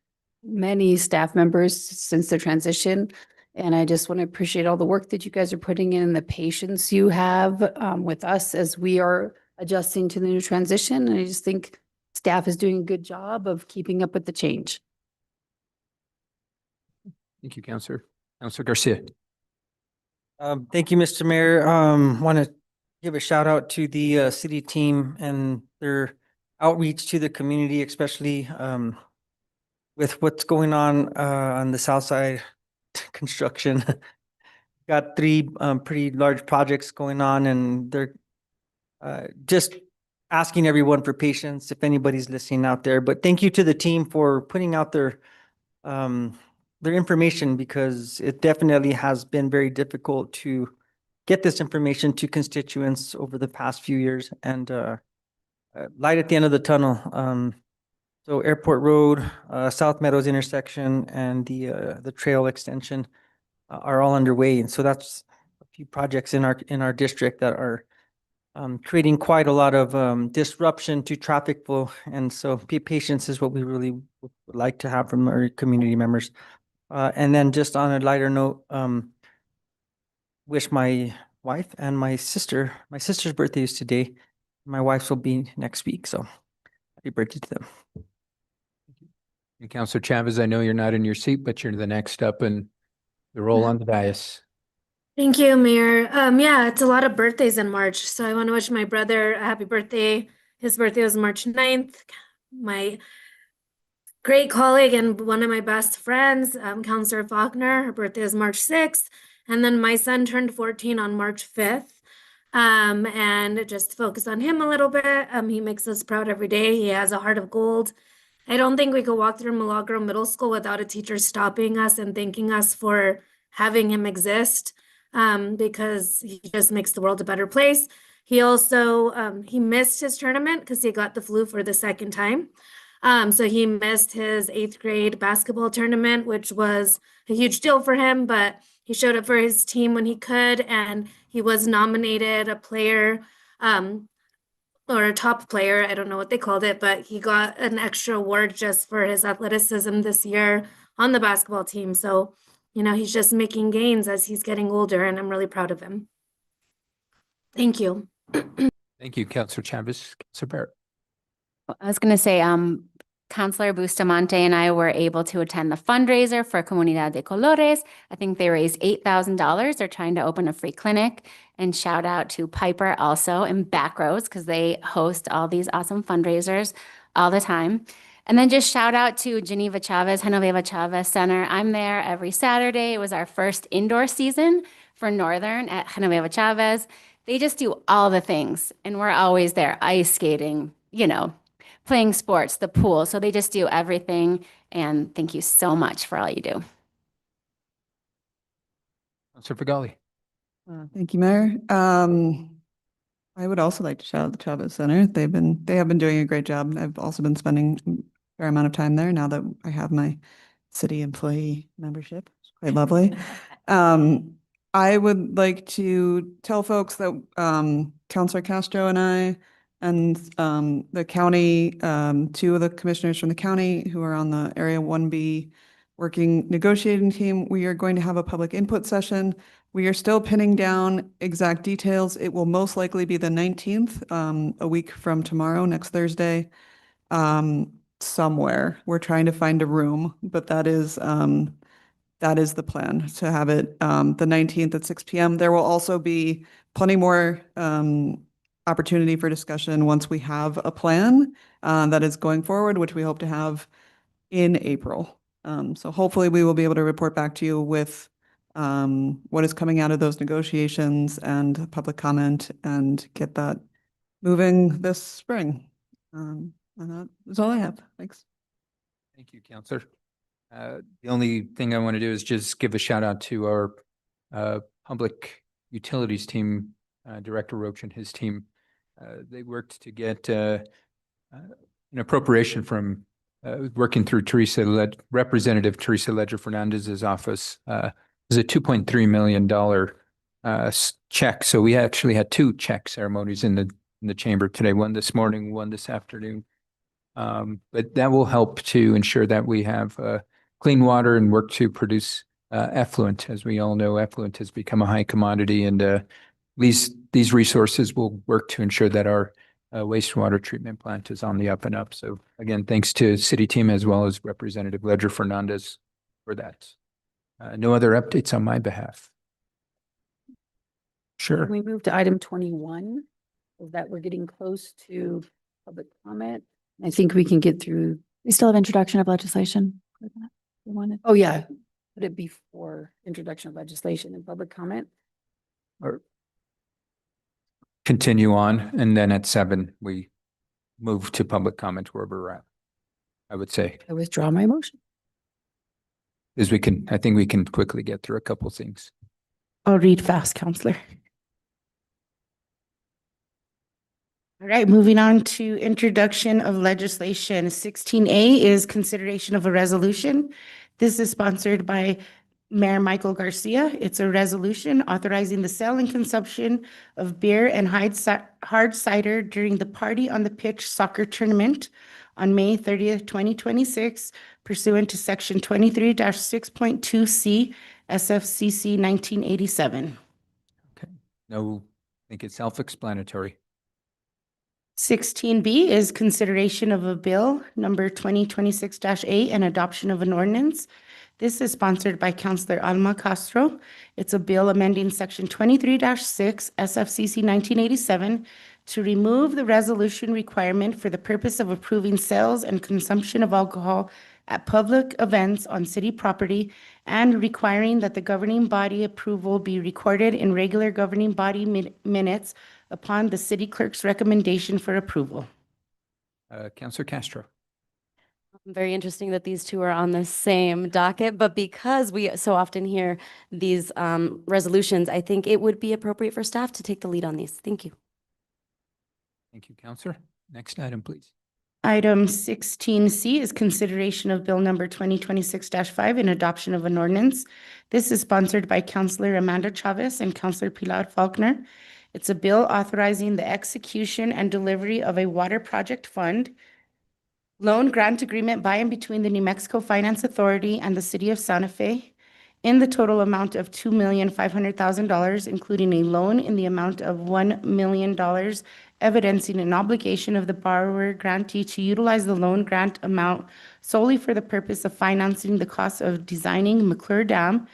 many staff members since the transition. And I just want to appreciate all the work that you guys are putting in and the patience you have with us as we are adjusting to the new transition. And I just think staff is doing a good job of keeping up with the change. Thank you, Counselor. Counselor Garcia. Thank you, Mr. Mayor. Want to give a shout out to the city team and their outreach to the community, especially with what's going on the south side construction. Got three pretty large projects going on, and they're just asking everyone for patience if anybody's listening out there. But thank you to the team for putting out their information, because it definitely has been very difficult to get this information to constituents over the past few years, and light at the end of the tunnel. So Airport Road, South Meadows intersection, and the trail extension are all underway. And so that's a few projects in our district that are creating quite a lot of disruption to traffic flow. And so patience is what we really would like to have from our community members. And then just on a lighter note, wish my wife and my sister's birthday is today. My wife's will be next week. So happy birthday to them. And Counselor Chavez, I know you're not in your seat, but you're the next up in the role on the dais. Thank you, Mayor. Yeah, it's a lot of birthdays in March, so I want to wish my brother a happy birthday. His birthday was March 9th. My great colleague and one of my best friends, Counselor Faulkner, her birthday is March 6th. And then my son turned 14 on March 5th. And just focus on him a little bit. He makes us proud every day. He has a heart of gold. I don't think we could walk through Milagro Middle School without a teacher stopping us and thanking us for having him exist, because he just makes the world a better place. He also, he missed his tournament because he got the flu for the second time. So he missed his 8th grade basketball tournament, which was a huge deal for him, but he showed up for his team when he could, and he was nominated a player, or a top player, I don't know what they called it, but he got an extra award just for his athleticism this year on the basketball team. So, you know, he's just making gains as he's getting older, and I'm really proud of him. Thank you. Thank you, Counselor Chavez. Counselor Barrett. I was going to say, Counselor Bustamante and I were able to attend the fundraiser for Comunidad de Colores. I think they raised $8,000. They're trying to open a free clinic. And shout out to Piper also in Backroads, because they host all these awesome fundraisers all the time. And then just shout out to Geneva Chavez, Genoveva Chavez Center. I'm there every Saturday. It was our first indoor season for Northern at Genoveva Chavez. They just do all the things, and we're always there, ice skating, you know, playing sports, the pool. So they just do everything. And thank you so much for all you do. Counselor Fagali. Thank you, Mayor. I would also like to shout out the Chavez Center. They have been doing a great job. I've also been spending a fair amount of time there now that I have my city employee membership. It's quite lovely. I would like to tell folks that Counselor Castro and I and the county, 2 of the commissioners from the county who are on the Area 1B working negotiating team, we are going to have a public input session. We are still pinning down exact details. It will most likely be the 19th, a week from tomorrow, next Thursday, somewhere. We're trying to find a room, but that is the plan, to have it the 19th at 6 p.m. There will also be plenty more opportunity for discussion once we have a plan that is going forward, which we hope to have in April. So hopefully we will be able to report back to you with what is coming out of those negotiations and public comment, and get that moving this spring. And that is all I have. Thanks. Thank you, Counselor. The only thing I want to do is just give a shout out to our public utilities team, Director Roach and his team. They worked to get an appropriation from working through Representative Teresa Ledger Fernandez's office. It was a $2.3 million check. So we actually had 2 check ceremonies in the chamber today, one this morning, one this afternoon. But that will help to ensure that we have clean water and work to produce effluent. As we all know, effluent has become a high commodity, and these resources will work to ensure that our wastewater treatment plant is on the up and up. So again, thanks to city team as well as Representative Ledger Fernandez for that. No other updates on my behalf. Sure. We move to item 21, is that we're getting close to public comment. I think we can get through. We still have introduction of legislation. for that. You wanted? Oh, yeah. Put it before introduction of legislation and public comment. Or continue on, and then at 7, we move to public comment wherever we're at, I would say. I withdraw my motion. As I think we can quickly get through a couple things. I'll read fast, Counselor. All right, moving on to introduction of legislation. 16A is consideration of a resolution. This is sponsored by Mayor Michael Garcia. It's a resolution authorizing the sale and consumption of beer and hard cider during the Party on the Pitch soccer tournament on May 30th, 2026, pursuant to Section 23-6.2C SFCC 1987. Okay. No, I think it's self-explanatory. 16B is consideration of a bill number 2026-8 and adoption of an ordinance. This is sponsored by Councilor Alma Castro. It's a bill amending Section 23-6 SFCC 1987 to remove the resolution requirement for the purpose of approving sales and consumption of alcohol at public events on city property and requiring that the governing body approval be recorded in regular governing body minutes upon the city clerk's recommendation for approval. Councilor Castro. Very interesting that these two are on the same docket, but because we so often hear these resolutions, I think it would be appropriate for staff to take the lead on these. Thank you. Thank you, Councilor. Next item, please. Item 16C is consideration of bill number 2026-5 and adoption of an ordinance. This is sponsored by Councilor Amanda Chavez and Councilor Pilar Faulkner. It's a bill authorizing the execution and delivery of a water project fund loan grant agreement by and between the New Mexico Finance Authority and the City of Santa Fe in the total amount of $2,500,000, including a loan in the amount of $1 million, evidencing an obligation of the borrower grantee to utilize the loan grant amount solely for the purpose of financing the cost of designing McClure Dam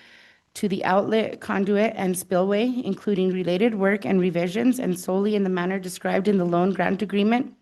to the outlet, conduit, and spillway, including related work and revisions, and solely in the manner described in the loan grant agreement,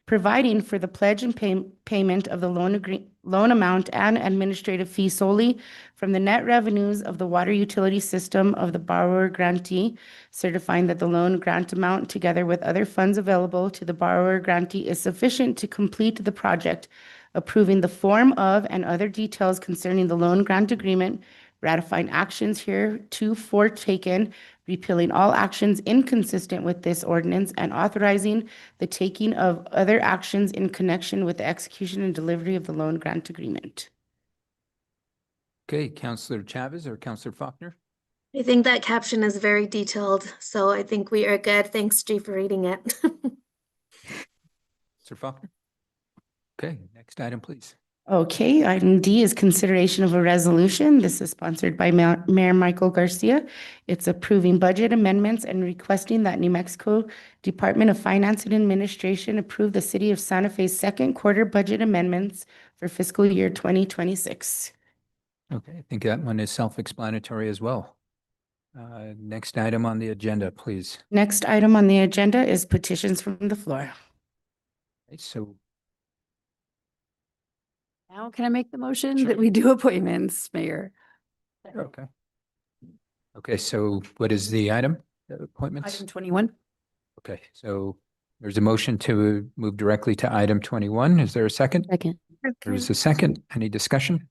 providing for the pledge and payment of the loan amount and administrative fee solely from the net revenues of the water utility system of the borrower grantee, certifying that the loan grant amount, together with other funds available to the borrower grantee, is sufficient to complete the project, approving the form of and other details concerning the loan grant agreement, ratifying actions heretofore taken, repealing all actions inconsistent with this ordinance, and authorizing the taking of other actions in connection with the execution and delivery of the loan grant agreement. Okay, Councilor Chavez or Councilor Faulkner? I think that caption is very detailed, so I think we are good. Thanks, G, for reading it. Councilor Faulkner? Okay, next item, please. Okay, item D is consideration of a resolution. This is sponsored by Mayor Michael Garcia. It's approving budget amendments and requesting that New Mexico Department of Finance and Administration approve the City of Santa Fe's second quarter budget amendments for fiscal year 2026. Okay, I think that one is self-explanatory as well. Next item on the agenda, please. Next item on the agenda is petitions from the floor. Okay, so Now can I make the motion Sure. that we do appointments, Mayor? okay. Okay, so what is the item? The appointments? Item 21. Okay, so there's a motion to move directly to item 21. Is there a second? Second. There's a second. Any discussion?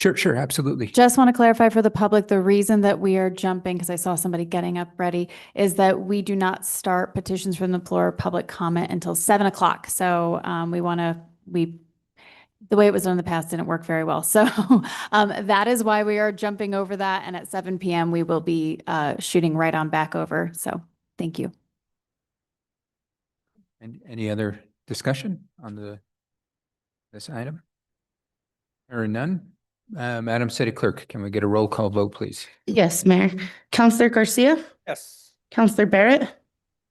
Sure, absolutely. Just want to clarify for the public, the reason that we are jumping, because I saw somebody getting up ready, is that we do not start petitions from the floor public comment until 7 o'clock. So the way it was done in the past didn't work very well. So that is why we are jumping over that. And at 7 p.m. we will be shooting right on back over. So thank you. And any other discussion on this item? Or none? Madam City Clerk, can we get a roll call vote, please? Yes, Mayor. Councilor Garcia? Yes. Councilor Barrett?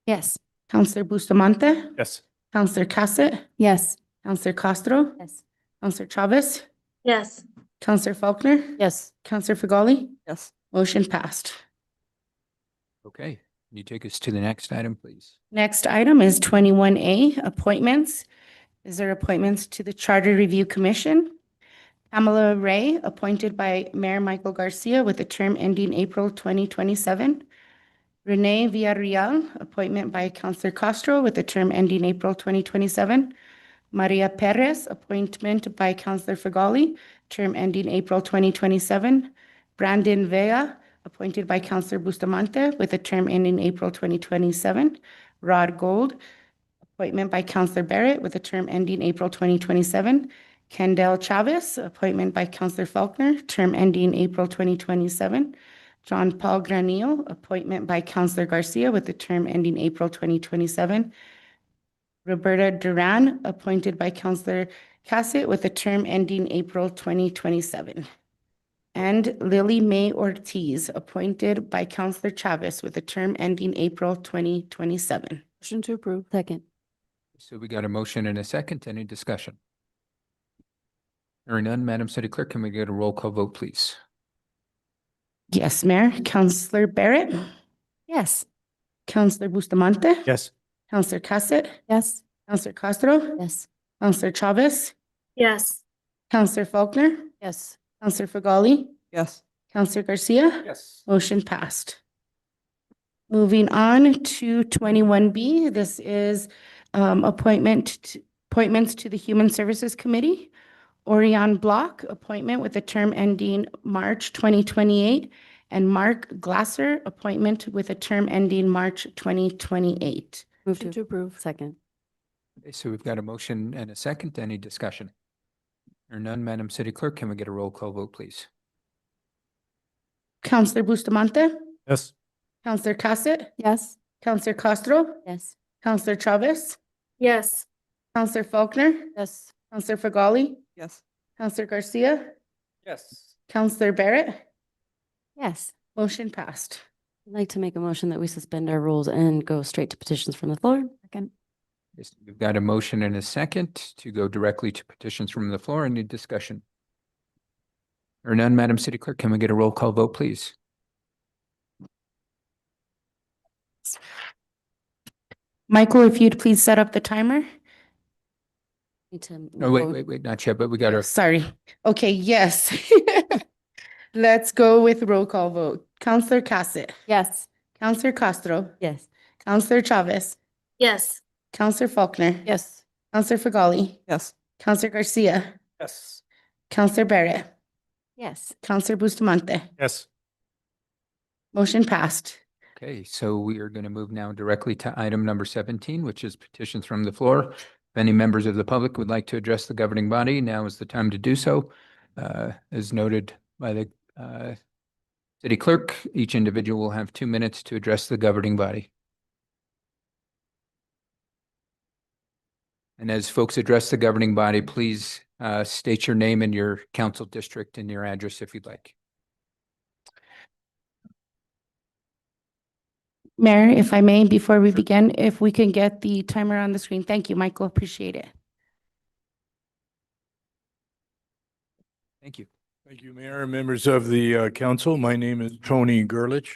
Yes. Councilor Bustamante? Yes. Councilor Cassett? Yes. Councilor Castro? Yes. Councilor Chavez? Yes. Councilor Faulkner? Yes. Councilor Fagali? Yes. Motion passed. Okay, can you take us to the next item, please? Next item is 21A, appointments. Is there appointments to the Charter Review Commission? Pamela Ray, appointed by Mayor Michael Garcia with a term ending April 2027. Renee Villarreal, appointment by Councilor Castro with a term ending April 2027. Maria Perez, appointment by Councilor Fagali, term ending April 2027. Brandon Vega, appointed by Councilor Bustamante with a term ending April 2027. Rod Gold, appointment by Councilor Barrett with a term ending April 2027. Kendall Chavez, appointment by Councilor Faulkner, term ending April 2027. John Paul Granillo, appointment by Councilor Garcia with a term ending April 2027. Roberta Duran, appointed by Councilor Cassett with a term ending April 2027. And Lily May Ortiz, appointed by Councilor Chavez with a term ending April 2027. Motion to approve. Second. So we got a motion and a second. Any discussion? Hearing none, Madam City Clerk, can we get a roll call vote, please? Yes, Mayor. Councilor Barrett, Yes. Councilor Bustamante, Yes. Councilor Cassett, Yes. Councilor Castro, Yes. Councilor Chavez, Yes. Councilor Faulkner, Yes. Councilor Fagali, Yes. Councilor Garcia. Yes. Motion passed. Moving on to 21B, this is appointments to the Human Services Committee. Orion Block, appointment with a term ending March 2028, and Mark Glasser, appointment with a term ending March 2028. Move Motion to to approve. second. Okay, so we've got a motion and a second. Any discussion? Hearing none, Madam City Clerk, can we get a roll call vote, please? Councilor Bustamante, Yes. Councilor Cassett, Yes. Councilor Castro, Yes. Councilor Chavez, Yes. Councilor Faulkner, Yes. Councilor Fagali, Yes. Councilor Garcia, Yes. Councilor Barrett. Yes. Motion passed. I'd like to make a motion that we suspend our rules and go straight to petitions from the floor. Second. Yes, we've got a motion and a second to go directly to petitions from the floor. Any discussion? Hearing none, Madam City Clerk, can we get a roll call vote, please? Michael, if you'd please set up the timer. Need to No, wait, not yet, but we got to, Sorry. Okay, yes. Let's go with roll call vote. Councilor Cassett, Yes. Councilor Castro, Yes. Councilor Chavez, Yes. Councilor Faulkner, Yes. Councilor Fagali, Yes. Councilor Garcia, Yes. Councilor Barrett, Yes. Councilor Bustamante. Yes. Motion passed. okay, so we are going to move now directly to item number 17, which is petitions from the floor. If any members of the public would like to address the governing body, now is the time to do so. As noted by the city clerk, each individual will have 2 minutes to address the governing body. And as folks address the governing body, please state your name and your council district and your address if you'd like. Mayor, if I may, before we begin, if we can get the timer on the screen. Thank you, Michael. Appreciate it. Thank you. Thank you, Mayor and members of the council. My name is Tony Gerlich.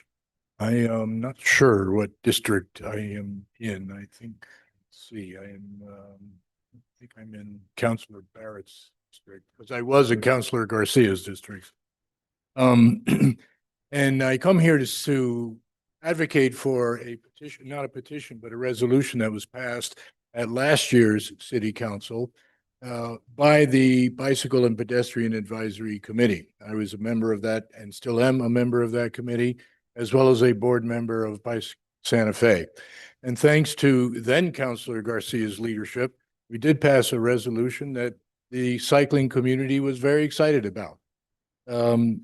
I am not sure what district I am in. I think, let's see, I think I'm in Councilor Barrett's district because I was in Councilor Garcia's district. And I come here to advocate for a petition, not a petition, but a resolution that was passed at last year's city council by the Bicycle and Pedestrian Advisory Committee. I was a member of that and still am a member of that committee, as well as a board member of Bicycle Santa Fe. And thanks to then Councilor Garcia's leadership, we did pass a resolution that the cycling community was very excited about. And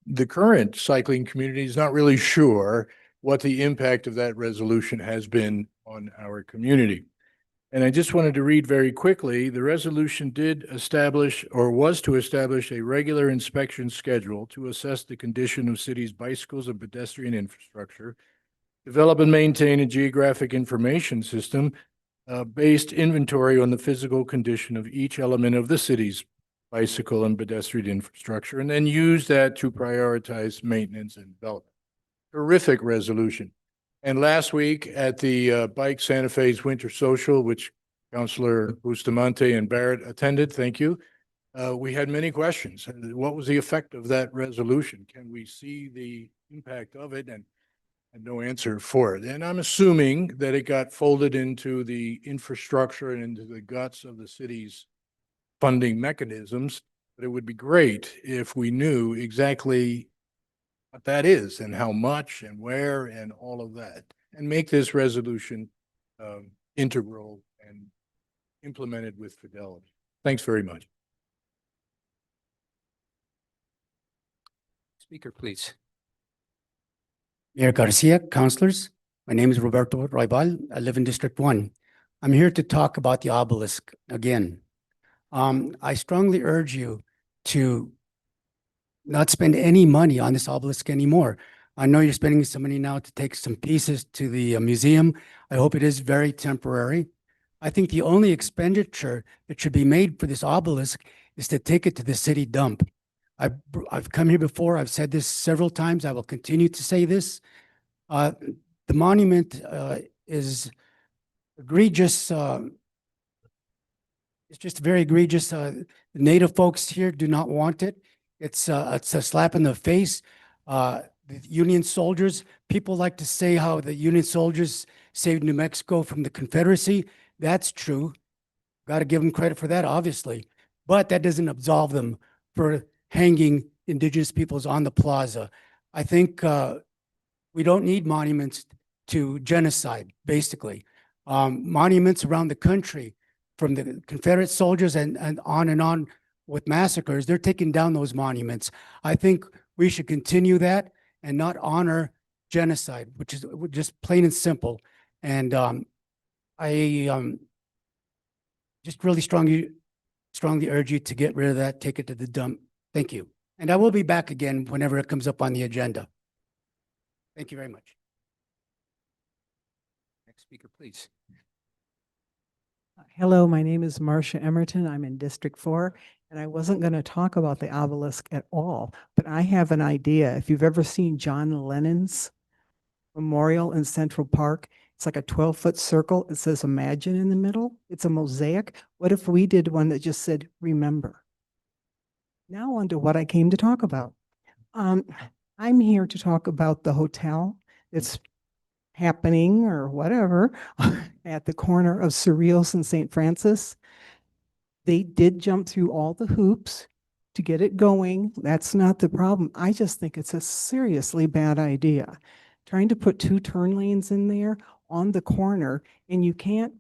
the current cycling community is not really sure what the impact of that resolution has been on our community. And I just wanted to read very quickly, the resolution did establish or was to establish a regular inspection schedule to assess the condition of city's bicycles and pedestrian infrastructure, develop and maintain a geographic information system based inventory on the physical condition of each element of the city's bicycle and pedestrian infrastructure, and then use that to prioritize maintenance and development. Terrific resolution. And last week at the Bike Santa Fe's Winter Social, which Counselor Bustamante and Barrett attended. Thank you. We had many questions. What was the effect of that resolution? Can we see the impact of it? And no answer for it. And I'm assuming that it got folded into the infrastructure and into the guts of the city's funding mechanisms. But it would be great if we knew exactly what that is and how much and where and all of that, and make this resolution integral and implemented with fidelity. Thanks very much. Speaker, please. Mayor Garcia, councilors, my name is Roberto Roybal. I live in District 1. I'm here to talk about the obelisk again. I strongly urge you to not spend any money on this obelisk anymore. I know you're spending some money now to take some pieces to the museum. I hope it is very temporary. I think the only expenditure that should be made for this obelisk is to take it to the city dump. I've come here before. I've said this several times. I will continue to say this. The monument is egregious. It's just very egregious. The native folks here do not want it. It's a slap in the face. The Union soldiers, people like to say how the Union soldiers saved New Mexico from the Confederacy. That's true. Got to give them credit for that, obviously. But that doesn't absolve them for hanging indigenous peoples on the plaza. I think we don't need monuments to genocide, basically. Monuments around the country, from the Confederate soldiers and on with massacres, they're taking down those monuments. I think we should continue that and not honor genocide, which is just plain and simple. And I just really strongly urge you to get rid of that, take it to the dump. Thank you. And I will be back again whenever it comes up on the agenda. Thank you very much. Next speaker, please. Hello, my name is Marcia Emerton. I'm in District 4, and I wasn't going to talk about the obelisk at all, but I have an idea. If you've ever seen John Lennon's memorial in Central Park, it's like a 12-foot circle. It says Imagine in the middle. It's a mosaic. What if we did one that just said Remember? Now on to what I came to talk about. I'm here to talk about the hotel that's happening or whatever at the corner of Cerrillos and St. Francis. They did jump through all the hoops to get it going. That's not the problem. I just think it's a seriously bad idea. Trying to put 2 turn lanes in there on the corner, and you can't,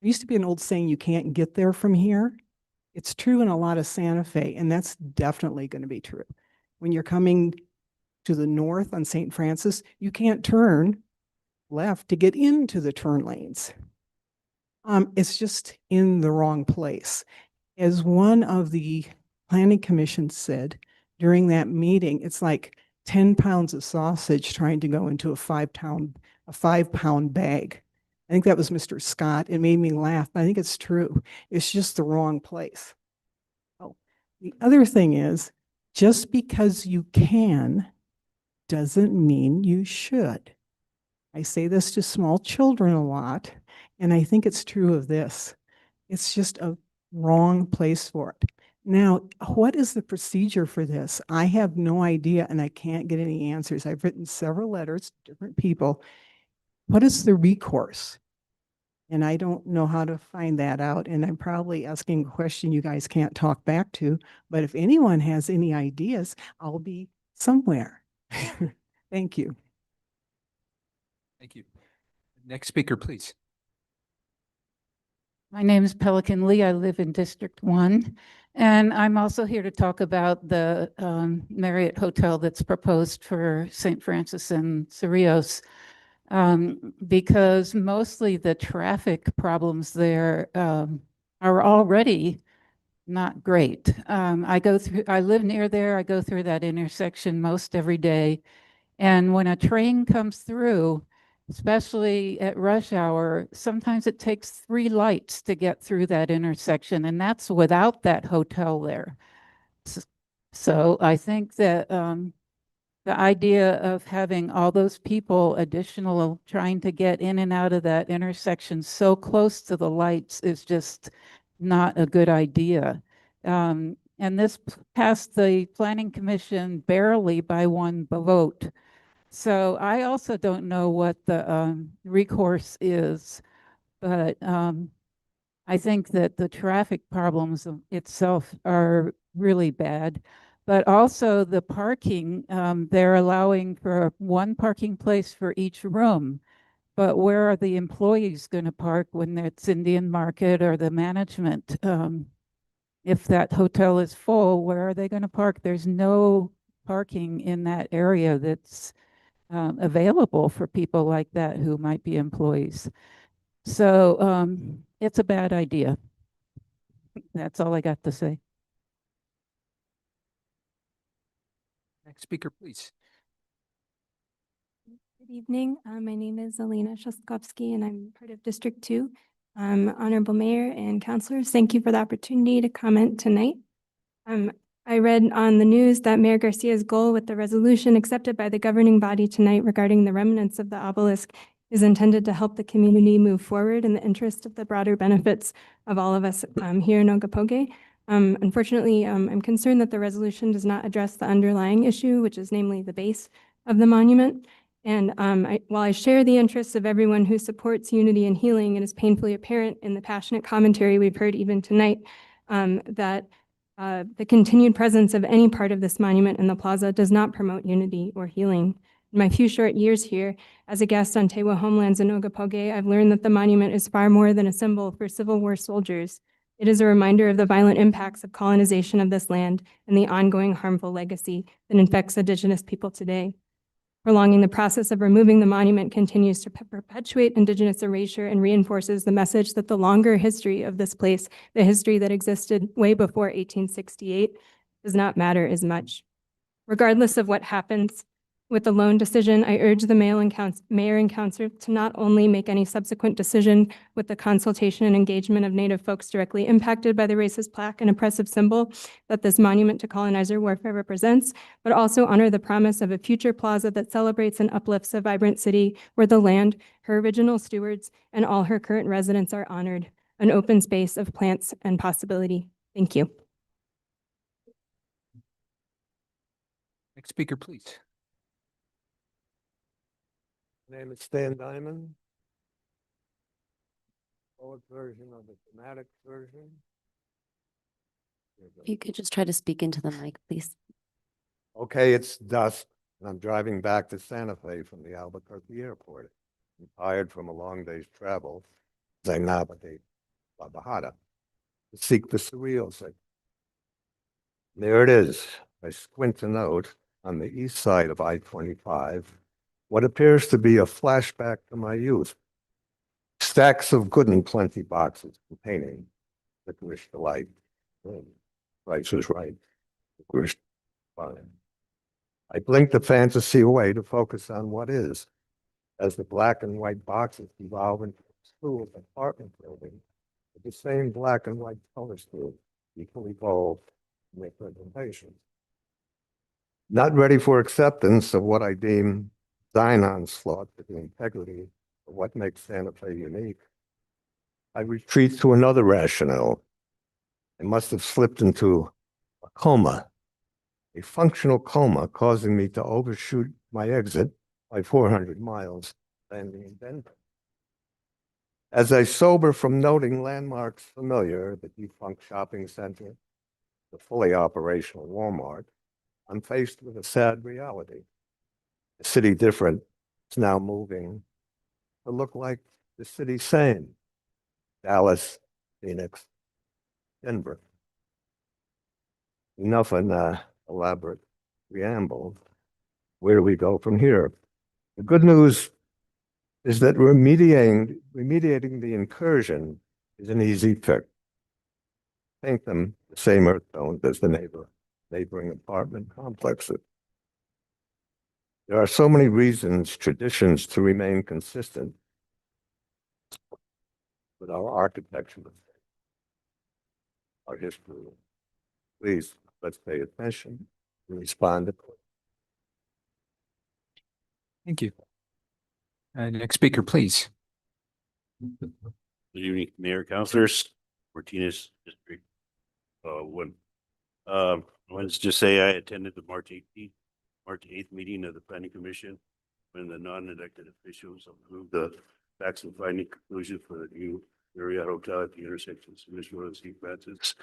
there used to be an old saying, you can't get there from here. It's true in a lot of Santa Fe, and that's definitely going to be true. When you're coming to the north on St. Francis, you can't turn left to get into the turn lanes. It's just in the wrong place. As one of the planning commission said during that meeting, it's like 10 pounds of sausage trying to go into a 5-pound bag. I think that was Mr. Scott. It made me laugh, but I think it's true. It's just the wrong place. Oh, the other thing is, just because you can doesn't mean you should. I say this to small children a lot, and I think it's true of this. It's just a wrong place for it. Now, what is the procedure for this? I have no idea, and I can't get any answers. I've written several letters to different people. What is the recourse? And I don't know how to find that out, and I'm probably asking a question you guys can't talk back to, but if anyone has any ideas, I'll be somewhere. Thank you. Thank you. Next speaker, please. My name is Pelican Lee. I live in District 1, and I'm also here to talk about the Marriott Hotel that's proposed for St. Francis and Cerrillos, because mostly the traffic problems there are already not great. I live near there. I go through that intersection most every day, and when a train comes through, especially at rush hour, sometimes it takes 3 lights to get through that intersection, and that's without that hotel there. So I think that the idea of having all those people additional trying to get in and out of that intersection so close to the lights is just not a good idea. And this passed the Planning Commission barely by one vote. So I also don't know what the recourse is, but I think that the traffic problems itself are really bad. But also the parking, they're allowing for one parking place for each room. But where are the employees going to park when it's Indian Market or the management? If that hotel is full, where are they going to park? There's no parking in that area that's available for people like that who might be employees. So it's a bad idea. That's all I got to say. Next speaker, please. Good evening. My name is Elena Shoskovsky, and I'm part of District 2. Honorable Mayor and Councilors, thank you for the opportunity to comment tonight. I read on the news that Mayor Garcia's goal with the resolution accepted by the governing body tonight regarding the remnants of the obelisk is intended to help the community move forward in the interest of the broader benefits of all of us here in Ogopoge. Unfortunately, I'm concerned that the resolution does not address the underlying issue, which is namely the base of the monument. And while I share the interests of everyone who supports unity and healing, it is painfully apparent in the passionate commentary we've heard even tonight that the continued presence of any part of this monument in the plaza does not promote unity or healing. In my few short years here as a guest on Tewa Homelands in Ogopoge, I've learned that the monument is far more than a symbol for Civil War soldiers. It is a reminder of the violent impacts of colonization of this land and the ongoing harmful legacy that infects Indigenous people today. Prolonging the process of removing the monument continues to perpetuate Indigenous erasure and reinforces the message that the longer history of this place, the history that existed way before 1868, does not matter as much. Regardless of what happens with the loan decision, I urge the mayor and council to not only make any subsequent decision with the consultation and engagement of Native folks directly impacted by the racist plaque and oppressive symbol that this monument to colonizer warfare represents, but also honor the promise of a future plaza that celebrates and uplifts a vibrant city where the land, her original stewards, and all her current residents are honored, an open space of plants and possibility. Thank you. Next speaker, please. Name is Stan Diamond. Poet version of the dramatic version. If you could just try to speak into the mic, please. Okay, it's dusk, and I'm driving back to Santa Fe from the Albuquerque airport. I'm tired from a long day's travel, Zainaba de La Bajada, to seek the surreal thing. There it is. I squint to note on the east side of I-25, what appears to be a flashback to my youth. Stacks of good and plenty boxes containing licorice delight. Price is right. Licorice fine. I blink the fantasy away to focus on what is, as the black and white boxes evolve into a slew of apartment buildings with the same black and white color scheme, equally bold in their presentations. Not ready for acceptance of what I deem thine onslaught to the integrity of what makes Santa Fe unique, I retreat to another rationale. I must have slipped into a coma, a functional coma, causing me to overshoot my exit by 400 miles, landing in Denver. As I sober from noting landmarks familiar, the defunct shopping center, the fully operational Walmart, I'm faced with a sad reality. A city different is now moving to look like the city same. Dallas, Phoenix, Denver. Enough an elaborate preamble. Where do we go from here? The good news is that remediating the incursion is an easy fix. Paint them the same earth tones as the neighboring apartment complexes. There are so many reasons, traditions to remain consistent with our architecture, our history. Please, let's pay attention and respond accordingly. Thank you. Next speaker, please. Good evening, Mayor, Councilors, Martinez District 1. I wanted to just say I attended the March 8th meeting of the Planning Commission when the non-elected officials approved the facts and finding conclusion for the new Marriott Hotel at the intersection of Smith Road and St. Francis.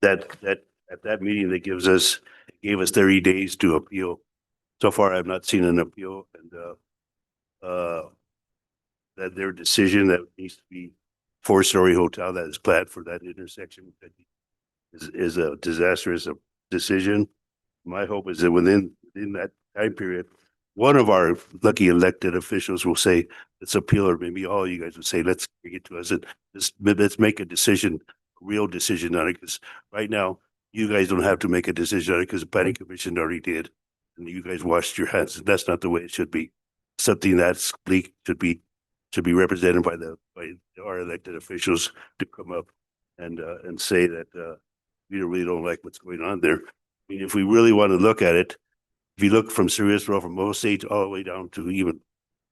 That at that meeting, they gave us 30 days to appeal. So far, I've not seen an appeal, and that their decision that needs to be 4-story hotel that is planned for that intersection is a disastrous decision. My hope is that within that time period, one of our lucky elected officials will say, let's appeal, or maybe all you guys would say, let's bring it to us and let's make a decision, a real decision on it. Because right now, you guys don't have to make a decision on it because the Planning Commission already did. And you guys washed your hands. That's not the way it should be. Something that's leaked should be represented by our elected officials to come up and say that we really don't like what's going on there. I mean, if we really want to look at it, if you look from Cerritos Road, from Osage all the way down to even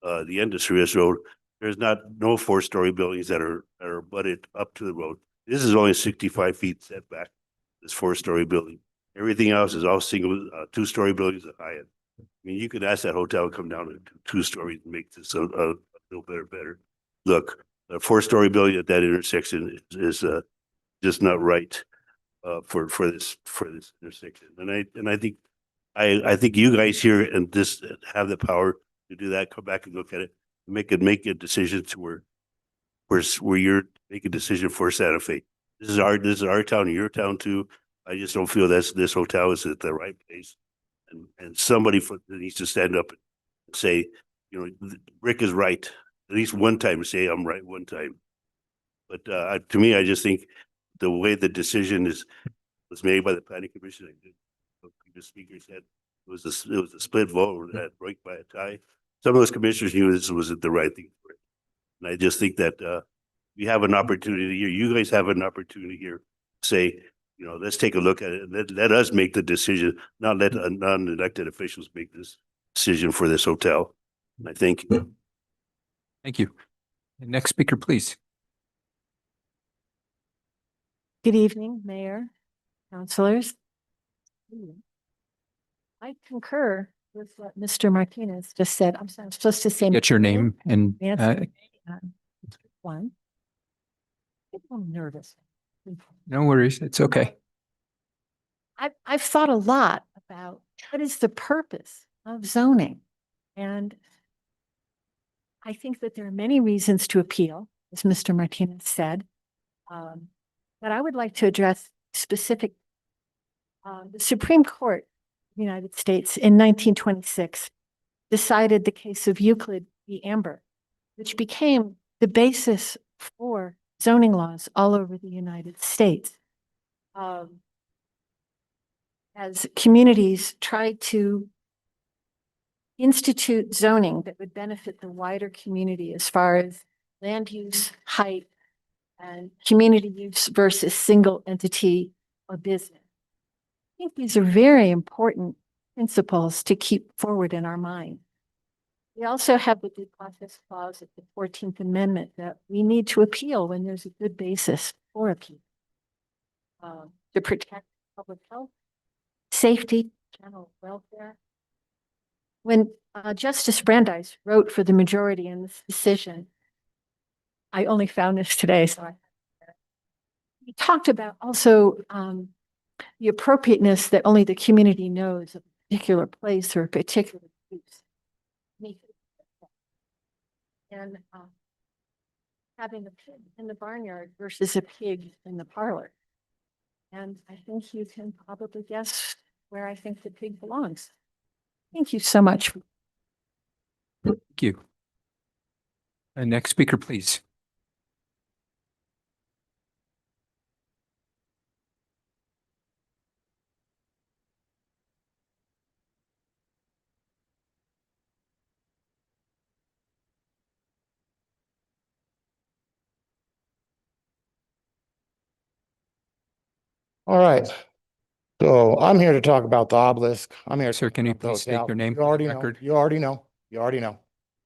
the end of Cerritos Road, there's no 4-story buildings that are butted up to the road. This is only 65 feet setback, this 4-story building. Everything else is all single 2-story buildings at high end. I mean, you could ask that hotel to come down to 2 stories and make this a little better. Look, a 4-story building at that intersection is just not right for this intersection. And I think you guys here and this have the power to do that. Come back and look at it, make a decision to where you're make a decision for Santa Fe. This is our town and your town too. I just don't feel this hotel is at the right place, and somebody needs to stand up and say, you know, Rick is right. At least one time, say I'm right one time. But to me, I just think the way the decision was made by the Planning Commission, the previous speaker said it was a split vote that broke by a tie. Some of those commissioners knew this wasn't the right thing for it, and I just think that we have an opportunity here. You guys have an opportunity here to say, you know, let's take a look at it and let us make the decision, not let non-elected officials make this decision for this hotel. And I think. Thank you. Next speaker, please. Good evening, Mayor, councilors. I concur with what Mr. Martinez just said. I'm supposed to say. Get your name and one. I'm nervous. no worries. It's okay. I've thought a lot about what is the purpose of zoning. And I think that there are many reasons to appeal, as Mr. Martinez said. But I would like to address specific, the Supreme Court of the United States in 1926 decided the case of Euclid v. Amber, which became the basis for zoning laws all over the United States. As communities tried to institute zoning that would benefit the wider community as far as land use, height, and community use versus single entity or business. I think these are very important principles to keep forward in our mind. We also have the due process clause of the 14th Amendment that we need to appeal when there's a good basis for appeal to protect public health, safety, general welfare. When Justice Brandeis wrote for the majority in this decision, I only found this today, so he talked about also the appropriateness that only the community knows of a particular place or a particular use. And having a pig in the barnyard versus a pig in the parlor. And I think you can probably guess where I think the pig belongs. Thank you so much. Thank you. Next speaker, please. All right. So I'm here to talk about the obelisk. I'm here. Sir, can you to talk about please the state hotel. your name You for the already know, record? you already know, you already know,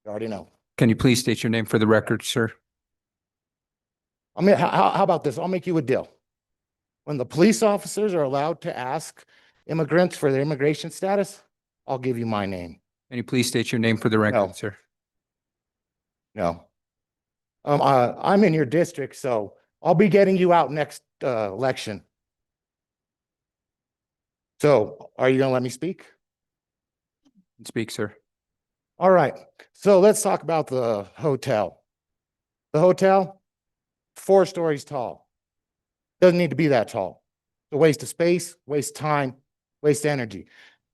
you already know. Can you please state your name for the record, sir? I mean, how about this? I'll make you a deal. When the police officers are allowed to ask immigrants for their immigration status, I'll give you my name. Can you please state your name for the record, No. sir? No. I'm in your district, so I'll be getting you out next election. So are you gonna let me speak? Speak, sir. All right, so let's talk about the hotel. The hotel, 4 stories tall. Doesn't need to be that tall. It's a waste of space, waste time, waste energy.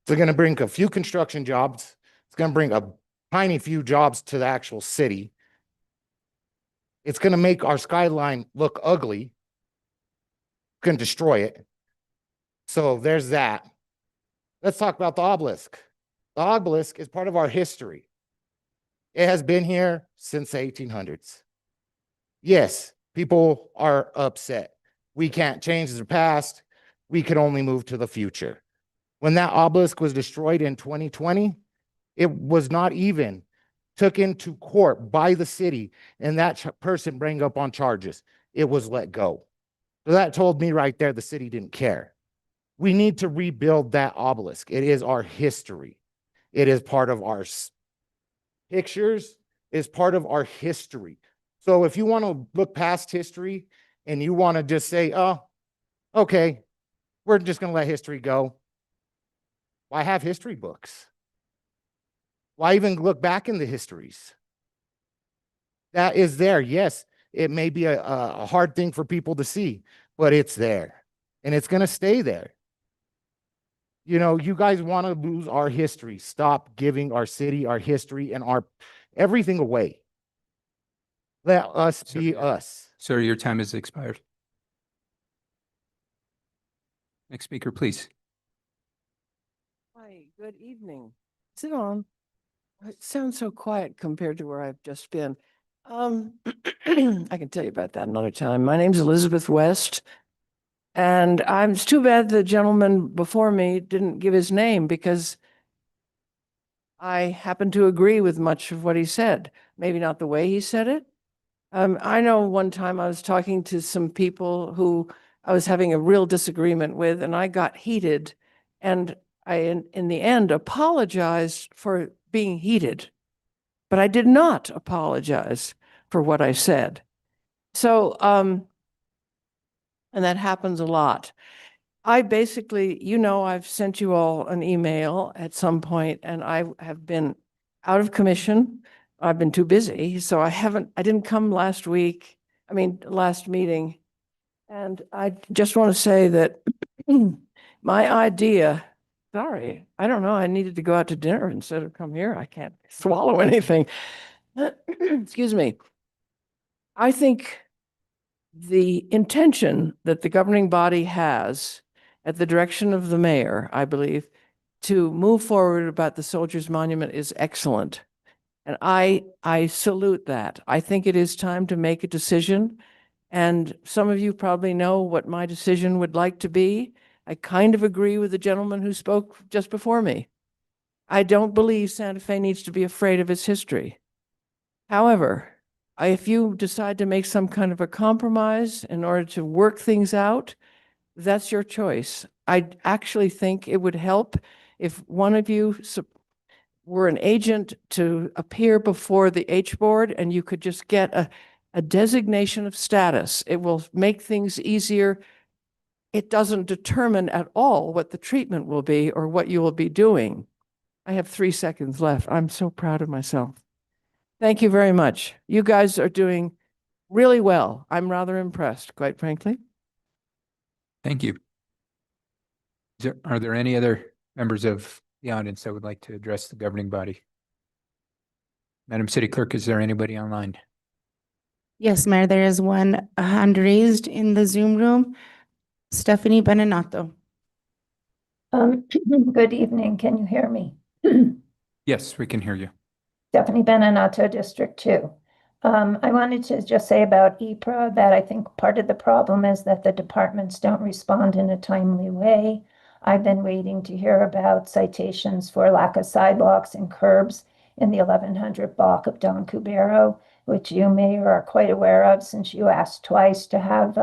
It's gonna bring a few construction jobs. It's gonna bring a tiny few jobs to the actual city. It's gonna make our skyline look ugly. It's gonna destroy it. So there's that. Let's talk about the obelisk. The obelisk is part of our history. It has been here since the 1800s. Yes, people are upset. We can't change the past. We can only move to the future. When that obelisk was destroyed in 2020, it was not even took into court by the city, and that person bring up on charges. It was let go. So that told me right there the city didn't care. We need to rebuild that obelisk. It is our history. It is part of our pictures, is part of our history. So if you want to look past history and you want to just say, oh, okay, we're just going to let history go. Why have history books? Why even look back in the histories? That is there. Yes, it may be a hard thing for people to see, but it's there and it's going to stay there. You know, you guys want to lose our history. Stop giving our city, our history, and our everything away. Let us be us. Sir, your time has expired. Next speaker, please. Hi, good evening. Sit on. It sounds so quiet compared to where I've just been. I can tell you about that another time. My name's Elizabeth West, and it's too bad the gentleman before me didn't give his name because I happen to agree with much of what he said. Maybe not the way he said it. I know one time I was talking to some people who I was having a real disagreement with, and I got heated, and I, in the end, apologized for being heated, but I did not apologize for what I said. So, and that happens a lot. I basically, you know, I've sent you all an email at some point, and I have been out of commission. I've been too busy, so I didn't come last meeting. And I just want to say that my idea, sorry, I don't know, I needed to go out to dinner instead of come here. I can't swallow anything. Excuse me. I think the intention that the governing body has at the direction of the mayor, I believe, to move forward about the Soldiers Monument is excellent. And I salute that. I think it is time to make a decision. And some of you probably know what my decision would like to be. I kind of agree with the gentleman who spoke just before me. I don't believe Santa Fe needs to be afraid of its history. However, if you decide to make some kind of a compromise in order to work things out, that's your choice. I actually think it would help if one of you were an agent to appear before the H board and you could just get a designation of status. It will make things easier. It doesn't determine at all what the treatment will be or what you will be doing. I have 3 seconds left. I'm so proud of myself. Thank you very much. You guys are doing really well. I'm rather impressed, quite frankly. Thank you. Are there any other members of the audience that would like to address the governing body? Madam City Clerk, is there anybody online? Yes, Mayor, there is one hand raised in the Zoom room. Stephanie Benenato. Good evening. Can you hear me? Yes, we can hear you. Stephanie Benenato, District 2. I wanted to just say about EPRA that I think part of the problem is that the departments don't respond in a timely way. I've been waiting to hear about citations for lack of sidewalks and curbs in the 1100 block of Don Cubero, which you, Mayor, are quite aware of since you asked twice to have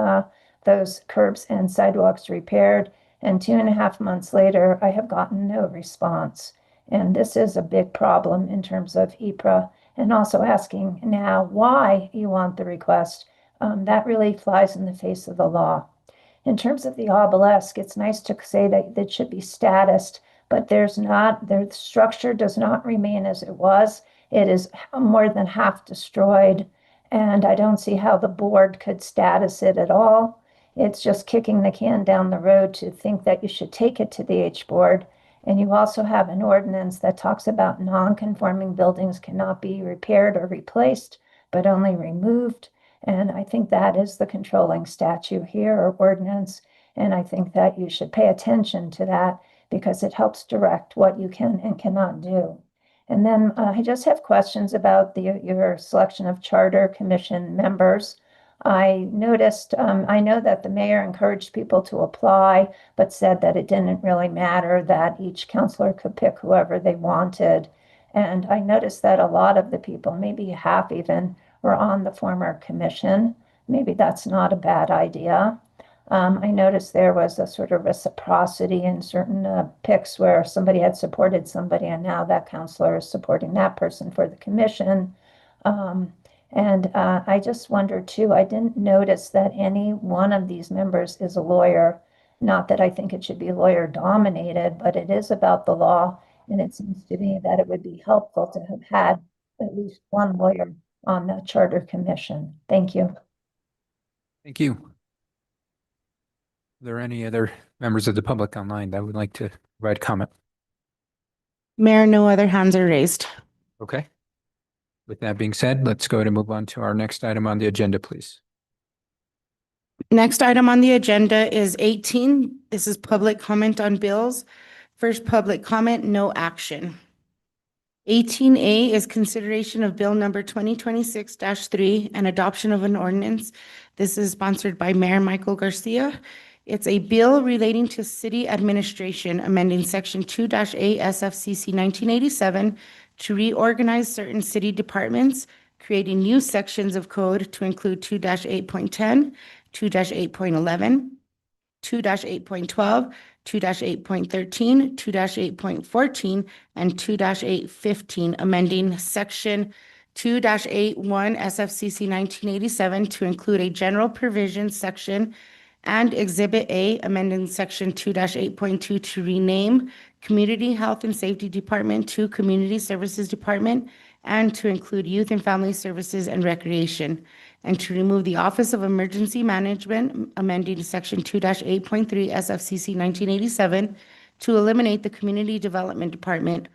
those curbs and sidewalks repaired. And 2.5 months later, I have gotten no response. And this is a big problem in terms of EPRA, and also asking now why you want the request. That really flies in the face of the law. In terms of the obelisk, it's nice to say that it should be statused, but the structure does not remain as it was. It is more than half destroyed, and I don't see how the board could status it at all. It's just kicking the can down the road to think that you should take it to the H board. And you also have an ordinance that talks about non-conforming buildings cannot be repaired or replaced, but only removed. And I think that is the controlling statute here, or ordinance. And I think that you should pay attention to that because it helps direct what you can and cannot do. And then I just have questions about your selection of charter commission members. I noticed, I know that the mayor encouraged people to apply, but said that it didn't really matter, that each counselor could pick whoever they wanted. And I noticed that a lot of the people, maybe half even, were on the former commission. Maybe that's not a bad idea. I noticed there was a sort of reciprocity in certain picks where somebody had supported somebody and now that counselor is supporting that person for the commission. And I just wondered too, I didn't notice that any one of these members is a lawyer. Not that I think it should be lawyer dominated, but it is about the law. And it seems to me that it would be helpful to have had at least one lawyer on the charter commission. Thank you. Thank you. Are there any other members of the public online that would like to provide comment? Mayor, no other hands are raised. Okay. With that being said, let's go ahead and move on to our next item on the agenda, please. Next item on the agenda is 18. This is public comment on bills. First public comment, no action. 18A is consideration of bill number 2026-3 and adoption of an ordinance. This is sponsored by Mayor Michael Garcia. It's a bill relating to city administration, amending section 2-A SFCC 1987 to reorganize certain city departments, creating new sections of code to include 2-8.10, 2-8.11, 2-8.12, 2-8.13, 2-8.14, and 2-8.15, amending section 2-81 SFCC 1987 to include a general provision section and Exhibit A, amending section 2-8.2 to rename Community Health and Safety Department to Community Services Department and to include Youth and Family Services and Recreation, and to remove the Office of Emergency Management, amending section 2-8.3 SFCC 1987 to eliminate the Community Development Department,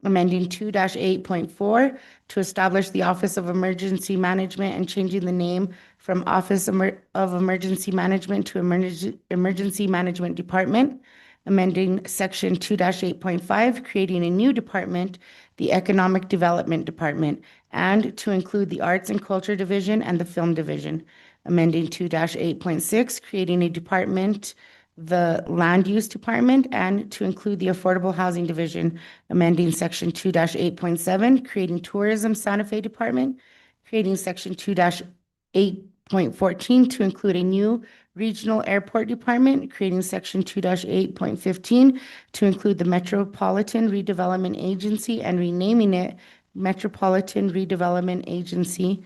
amending 2-8.4 to establish the Office of Emergency Management and changing the name from Office of Emergency Management to Emergency Management Department, amending section 2-8.5, creating a new department, the Economic Development Department, and to include the Arts and Culture Division and the Film Division, amending 2-8.6, creating a department, the Land Use Department, and to include the Affordable Housing Division, amending section 2-8.7, creating Tourism Santa Fe Department, creating section 2-8.14 to include a new Regional Airport Department, creating section 2-8.15 to include the Metropolitan Redevelopment Agency and renaming it Metropolitan Redevelopment Agency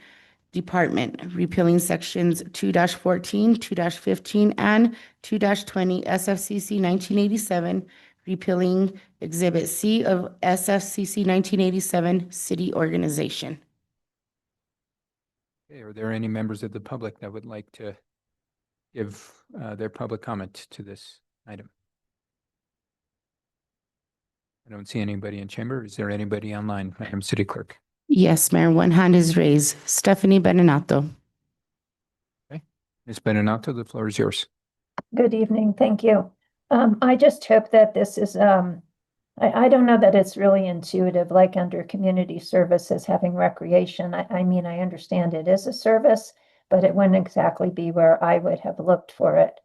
Department, repealing sections 2-14, 2-15, and 2-20 SFCC 1987, repealing Exhibit C of SFCC 1987 City Organization. Okay, are there any members of the public that would like to give their public comment to this item? I don't see anybody in chamber. Is there anybody online, Madam City Clerk? Yes, Mayor, one hand is raised. Stephanie Benenato. Okay, Ms. Benenato, the floor is yours. Good evening. Thank you. I just hope that this is, I don't know that it's really intuitive, like under community services, having recreation. I mean, I understand it is a service, but it wouldn't exactly be where I would have looked for it.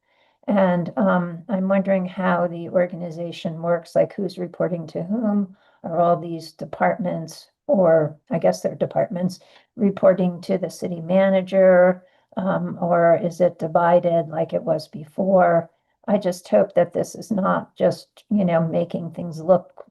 And I'm wondering how the organization works, like who's reporting to whom? Are all these departments, or I guess they're departments, reporting to the city manager? Or is it divided like it was before? I just hope that this is not just, making things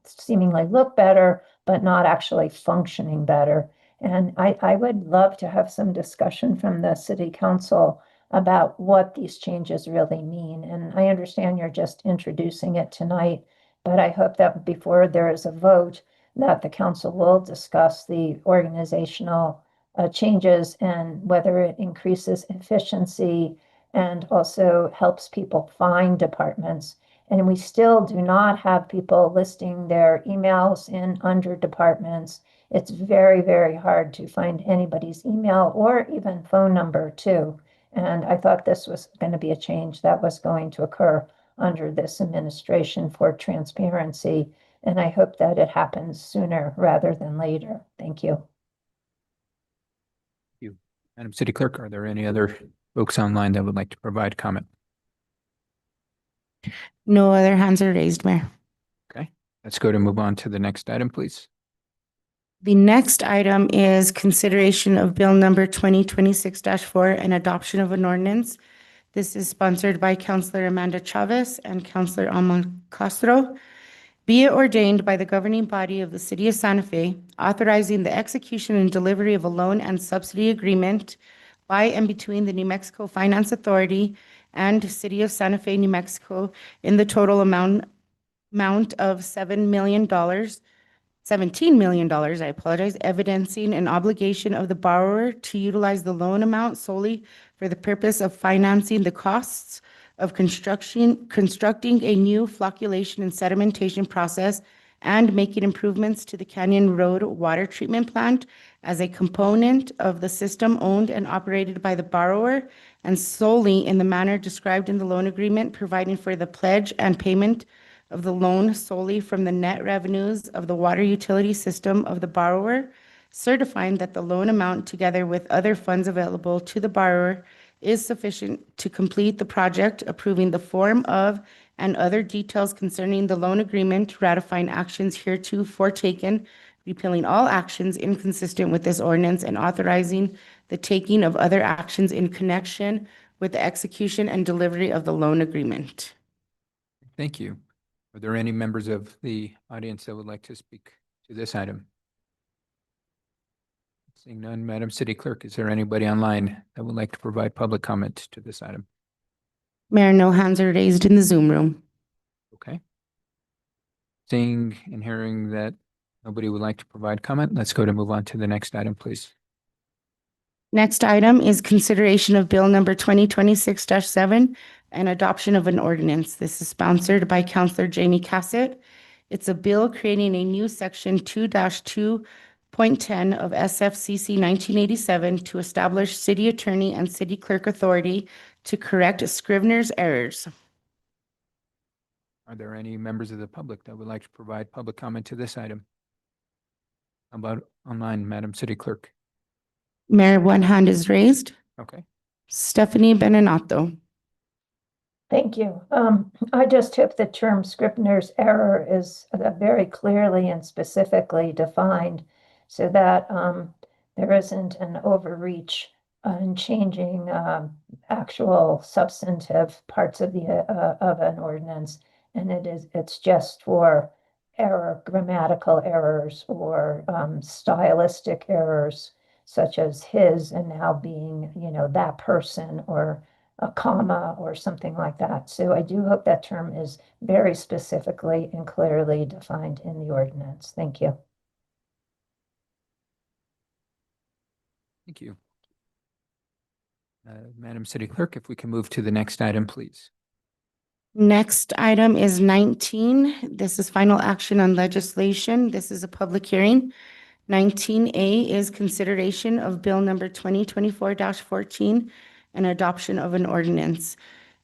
seemingly look better, but not actually functioning better. And I would love to have some discussion from the city council about what these changes really mean. And I understand you're just introducing it tonight, but I hope that before there is a vote, that the council will discuss the organizational changes and whether it increases efficiency and also helps people find departments. And we still do not have people listing their emails in under departments. It's very, very hard to find anybody's email or even phone number too. And I thought this was going to be a change that was going to occur under this administration for transparency. And I hope that it happens sooner rather than later. Thank you. Madam City Clerk, are there any other folks online that would like to provide comment? No other hands are raised, Mayor. Okay, let's go to move on to the next item, please. The next item is consideration of bill number 2026-4 and adoption of an ordinance. This is sponsored by Councilor Amanda Chavez and Councilor Alma Castro. Be it ordained by the governing body of the City of Santa Fe, authorizing the execution and delivery of a loan and subsidy agreement by and between the New Mexico Finance Authority and City of Santa Fe, New Mexico, in the total amount of $17 million, I apologize, evidencing an obligation of the borrower to utilize the loan amount solely for the purpose of financing the costs of constructing a new flocculation and sedimentation process and making improvements to the Canyon Road water treatment plant as a component of the system owned and operated by the borrower, and solely in the manner described in the loan agreement, providing for the pledge and payment of the loan solely from the net revenues of the water utility system of the borrower, certifying that the loan amount, together with other funds available to the borrower, is sufficient to complete the project, approving the form of and other details concerning the loan agreement, ratifying actions heretofore taken, repealing all actions inconsistent with this ordinance, and authorizing the taking of other actions in connection with the execution and delivery of the loan agreement. Thank you. Are there any members of the audience that would like to speak to this item? Seeing none, Madam City Clerk, is there anybody online that would like to provide public comment to this item? Mayor, no hands are raised in the Zoom room. Okay. Seeing and hearing that nobody would like to provide comment, let's go to move on to the next item, please. Next item is consideration of bill number 2026-7 and adoption of an ordinance. This is sponsored by Councilor Jamie Cassett. It's a bill creating a new section 2-2.10 of SFCC 1987 to establish city attorney and city clerk authority to correct Scrivener's errors. Are there any members of the public that would like to provide public comment to this item? How about online, Madam City Clerk? Mayor, one hand is raised. Okay. Stephanie Benenato. Thank you. I just hope the term Scrivener's error is very clearly and specifically defined so that there isn't an overreach in changing actual substantive parts of an ordinance. And it's just for grammatical errors or stylistic errors, such as his and now being, that person, or a comma or something like that. So I do hope that term is very specifically and clearly defined in the ordinance. Thank you. Thank you. Madam City Clerk, if we can move to the next item, please. Next item is 19. This is final action on legislation. This is a public hearing. 19A is consideration of bill number 2024-14 and adoption of an ordinance.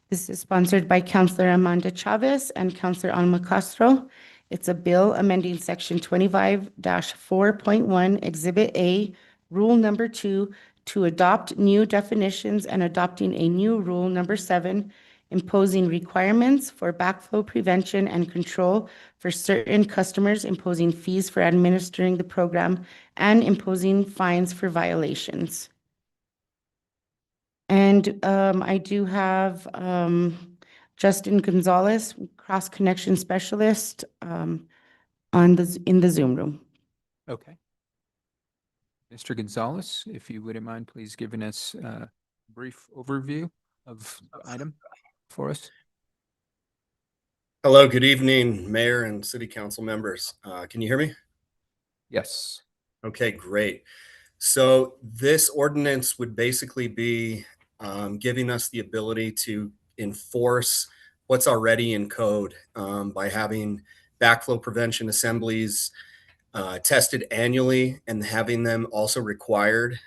This is sponsored by Councilor Amanda Chavez and Councilor Alma Castro. It's a bill amending section 25-4.1 Exhibit A, Rule number 2, to adopt new definitions and adopting a new Rule number 7 imposing requirements for backflow prevention and control for certain customers, imposing fees for administering the program, and imposing fines for violations. And I do have Justin Gonzalez, Cross Connection Specialist, in the Zoom room. Okay. Mr. Gonzalez, if you wouldn't mind, please giving us a brief overview of the item for us. Hello, good evening, Mayor and City Council members. Can you hear me? Yes. Okay, great. So this ordinance would basically be giving us the ability to enforce what's already in code by having backflow prevention assemblies tested annually and having them also required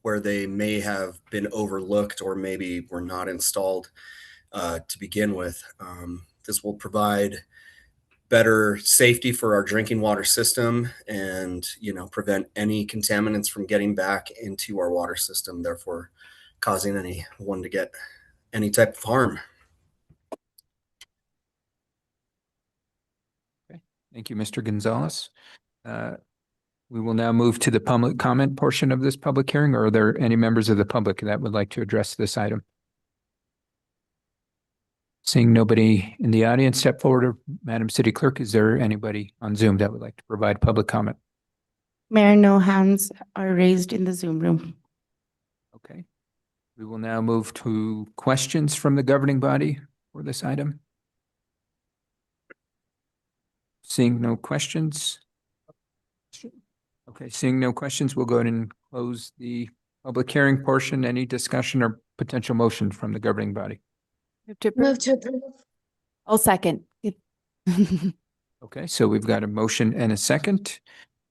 where they may have been overlooked or maybe were not installed to begin with. This will provide better safety for our drinking water system and, prevent any contaminants from getting back into our water system, therefore causing anyone to get any type of harm. Thank you, Mr. Gonzalez. We will now move to the public comment portion of this public hearing. Are there any members of the public that would like to address this item? Seeing nobody in the audience, step forward. Madam City Clerk, is there anybody on Zoom that would like to provide public comment? Mayor, no hands are raised in the Zoom room. Okay. We will now move to questions from the governing body for this item. Seeing no questions. Okay, seeing no questions, we'll go ahead and close the public hearing portion. Any discussion or potential motion from the governing body? Move to approve. I'll second. Okay, so we've got a motion and a second.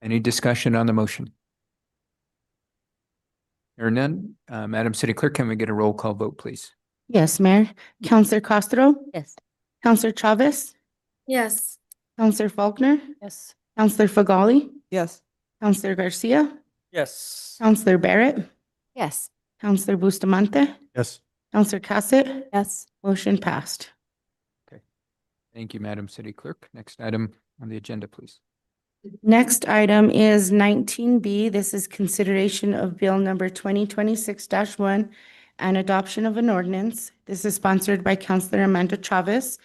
Any discussion on the motion? There are none. Madam City Clerk, can we get a roll call vote, please? Yes, Mayor. Counselor Castro? Yes. Counselor Chavez? Yes. Counselor Faulkner? Yes. Counselor Fagali? Yes. Counselor Garcia? Yes. Counselor Barrett? Yes. Counselor Bustamante? Yes. Counselor Cassett? Yes. Motion passed. Thank you, Madam City Clerk. Next item on the agenda, please. Next item is 19B. This is consideration of bill number 2026-1 and adoption of an ordinance. This is sponsored by Counselor Amanda Chavez.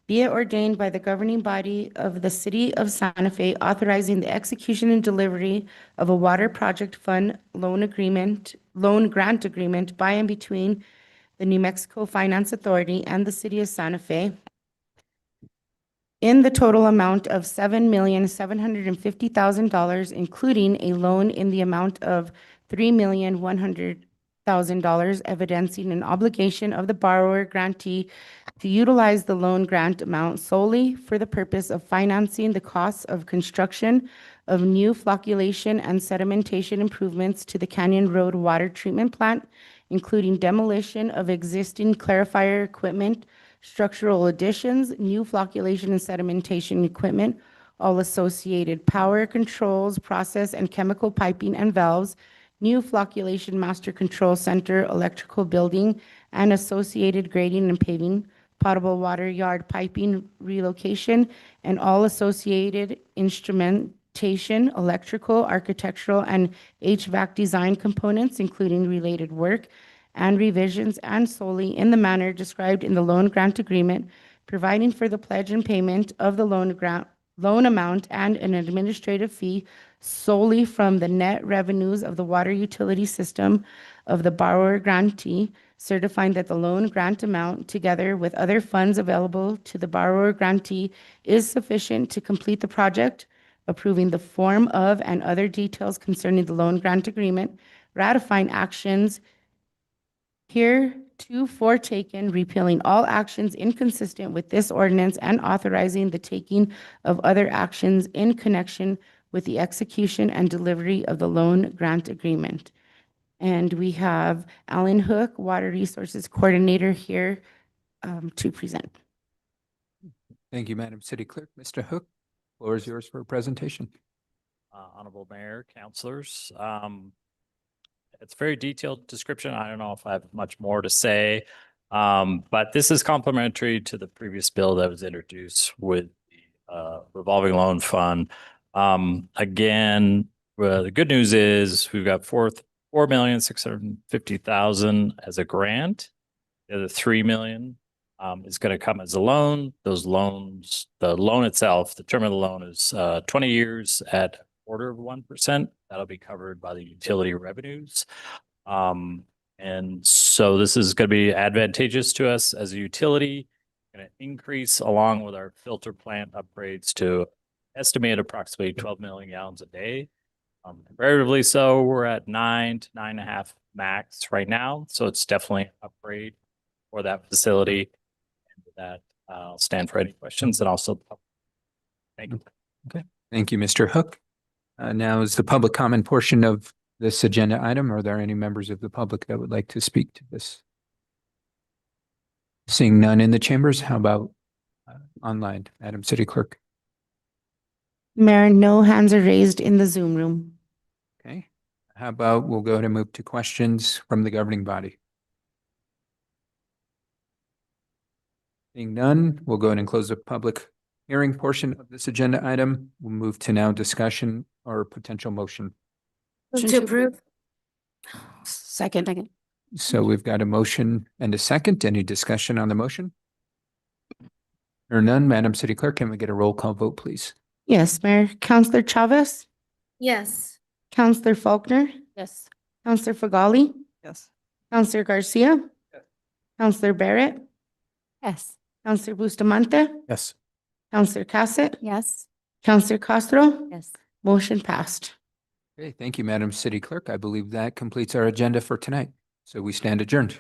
Be it ordained by the governing body of the City of Santa Fe authorizing the execution and delivery of a water project fund loan grant agreement by and between the New Mexico Finance Authority and the City of Santa Fe in the total amount of $7,750,000, including a loan in the amount of $3,100,000, evidencing an obligation of the borrower grantee to utilize the loan grant amount solely for the purpose of financing the costs of construction of new flocculation and sedimentation improvements to the Canyon Road Water Treatment Plant, including demolition of existing clarifier equipment, structural additions, new flocculation and sedimentation equipment, all associated power controls, process and chemical piping and valves, new flocculation master control center, electrical building, and associated grading and paving, potable water yard piping relocation, and all associated instrumentation, electrical, architectural, and HVAC design components, including related work and revisions, and solely in the manner described in the loan grant agreement, providing for the pledge and payment of the loan amount and an administrative fee solely from the net revenues of the water utility system of the borrower grantee, certifying that the loan grant amount, together with other funds available to the borrower grantee, is sufficient to complete the project, approving the form of and other details concerning the loan grant agreement, ratifying actions heretofore taken, repealing all actions inconsistent with this ordinance, and authorizing the taking of other actions in connection with the execution and delivery of the loan grant agreement. And we have Alan Hook, Water Resources Coordinator, here to present. Thank you, Madam City Clerk. Mr. Hook, floor is yours for a presentation. Honorable Mayor, councilors. It's a very detailed description. I don't know if I have much more to say. But this is complementary to the previous bill that was introduced with the revolving loan fund. Again, the good news is we've got $4,650,000 as a grant. The other 3 million is going to come as a loan. Those loans, the loan itself, the term of the loan is 20 years at 0.25%. That'll be covered by the utility revenues. And so this is going to be advantageous to us as a utility, going to increase along with our filter plant upgrades to estimate approximately 12 million gallons a day. Comparatively so, we're at 9 to 9.5 max right now. So it's definitely an upgrade for that facility. And with that, I'll stand for any questions and also. Thank you. Okay, thank you, Mr. Hook. Now is the public comment portion of this agenda item. Are there any members of the public that would like to speak to this? Seeing none in the chambers, how about online? Madam City Clerk. Mayor, no hands are raised in the Zoom room. Okay, how about we'll go ahead and move to questions from the governing body. Seeing none, we'll go ahead and close the public hearing portion of this agenda item. We'll move to now discussion or potential motion. Motion to approve. Second. So we've got a motion and a second. Any discussion on the motion? Or none, Madam City Clerk, can we get a roll call vote, please? Yes, Mayor. Counselor Chavez, Yes. Counselor Faulkner, Yes. Counselor Fagali, Yes. Counselor Garcia, Counselor Barrett, Yes. Counselor Bustamante, Yes. Counselor Cassett, Yes. Counselor Castro. Yes. Motion passed. Okay, thank you, Madam City Clerk. I believe that completes our agenda for tonight. So we stand adjourned.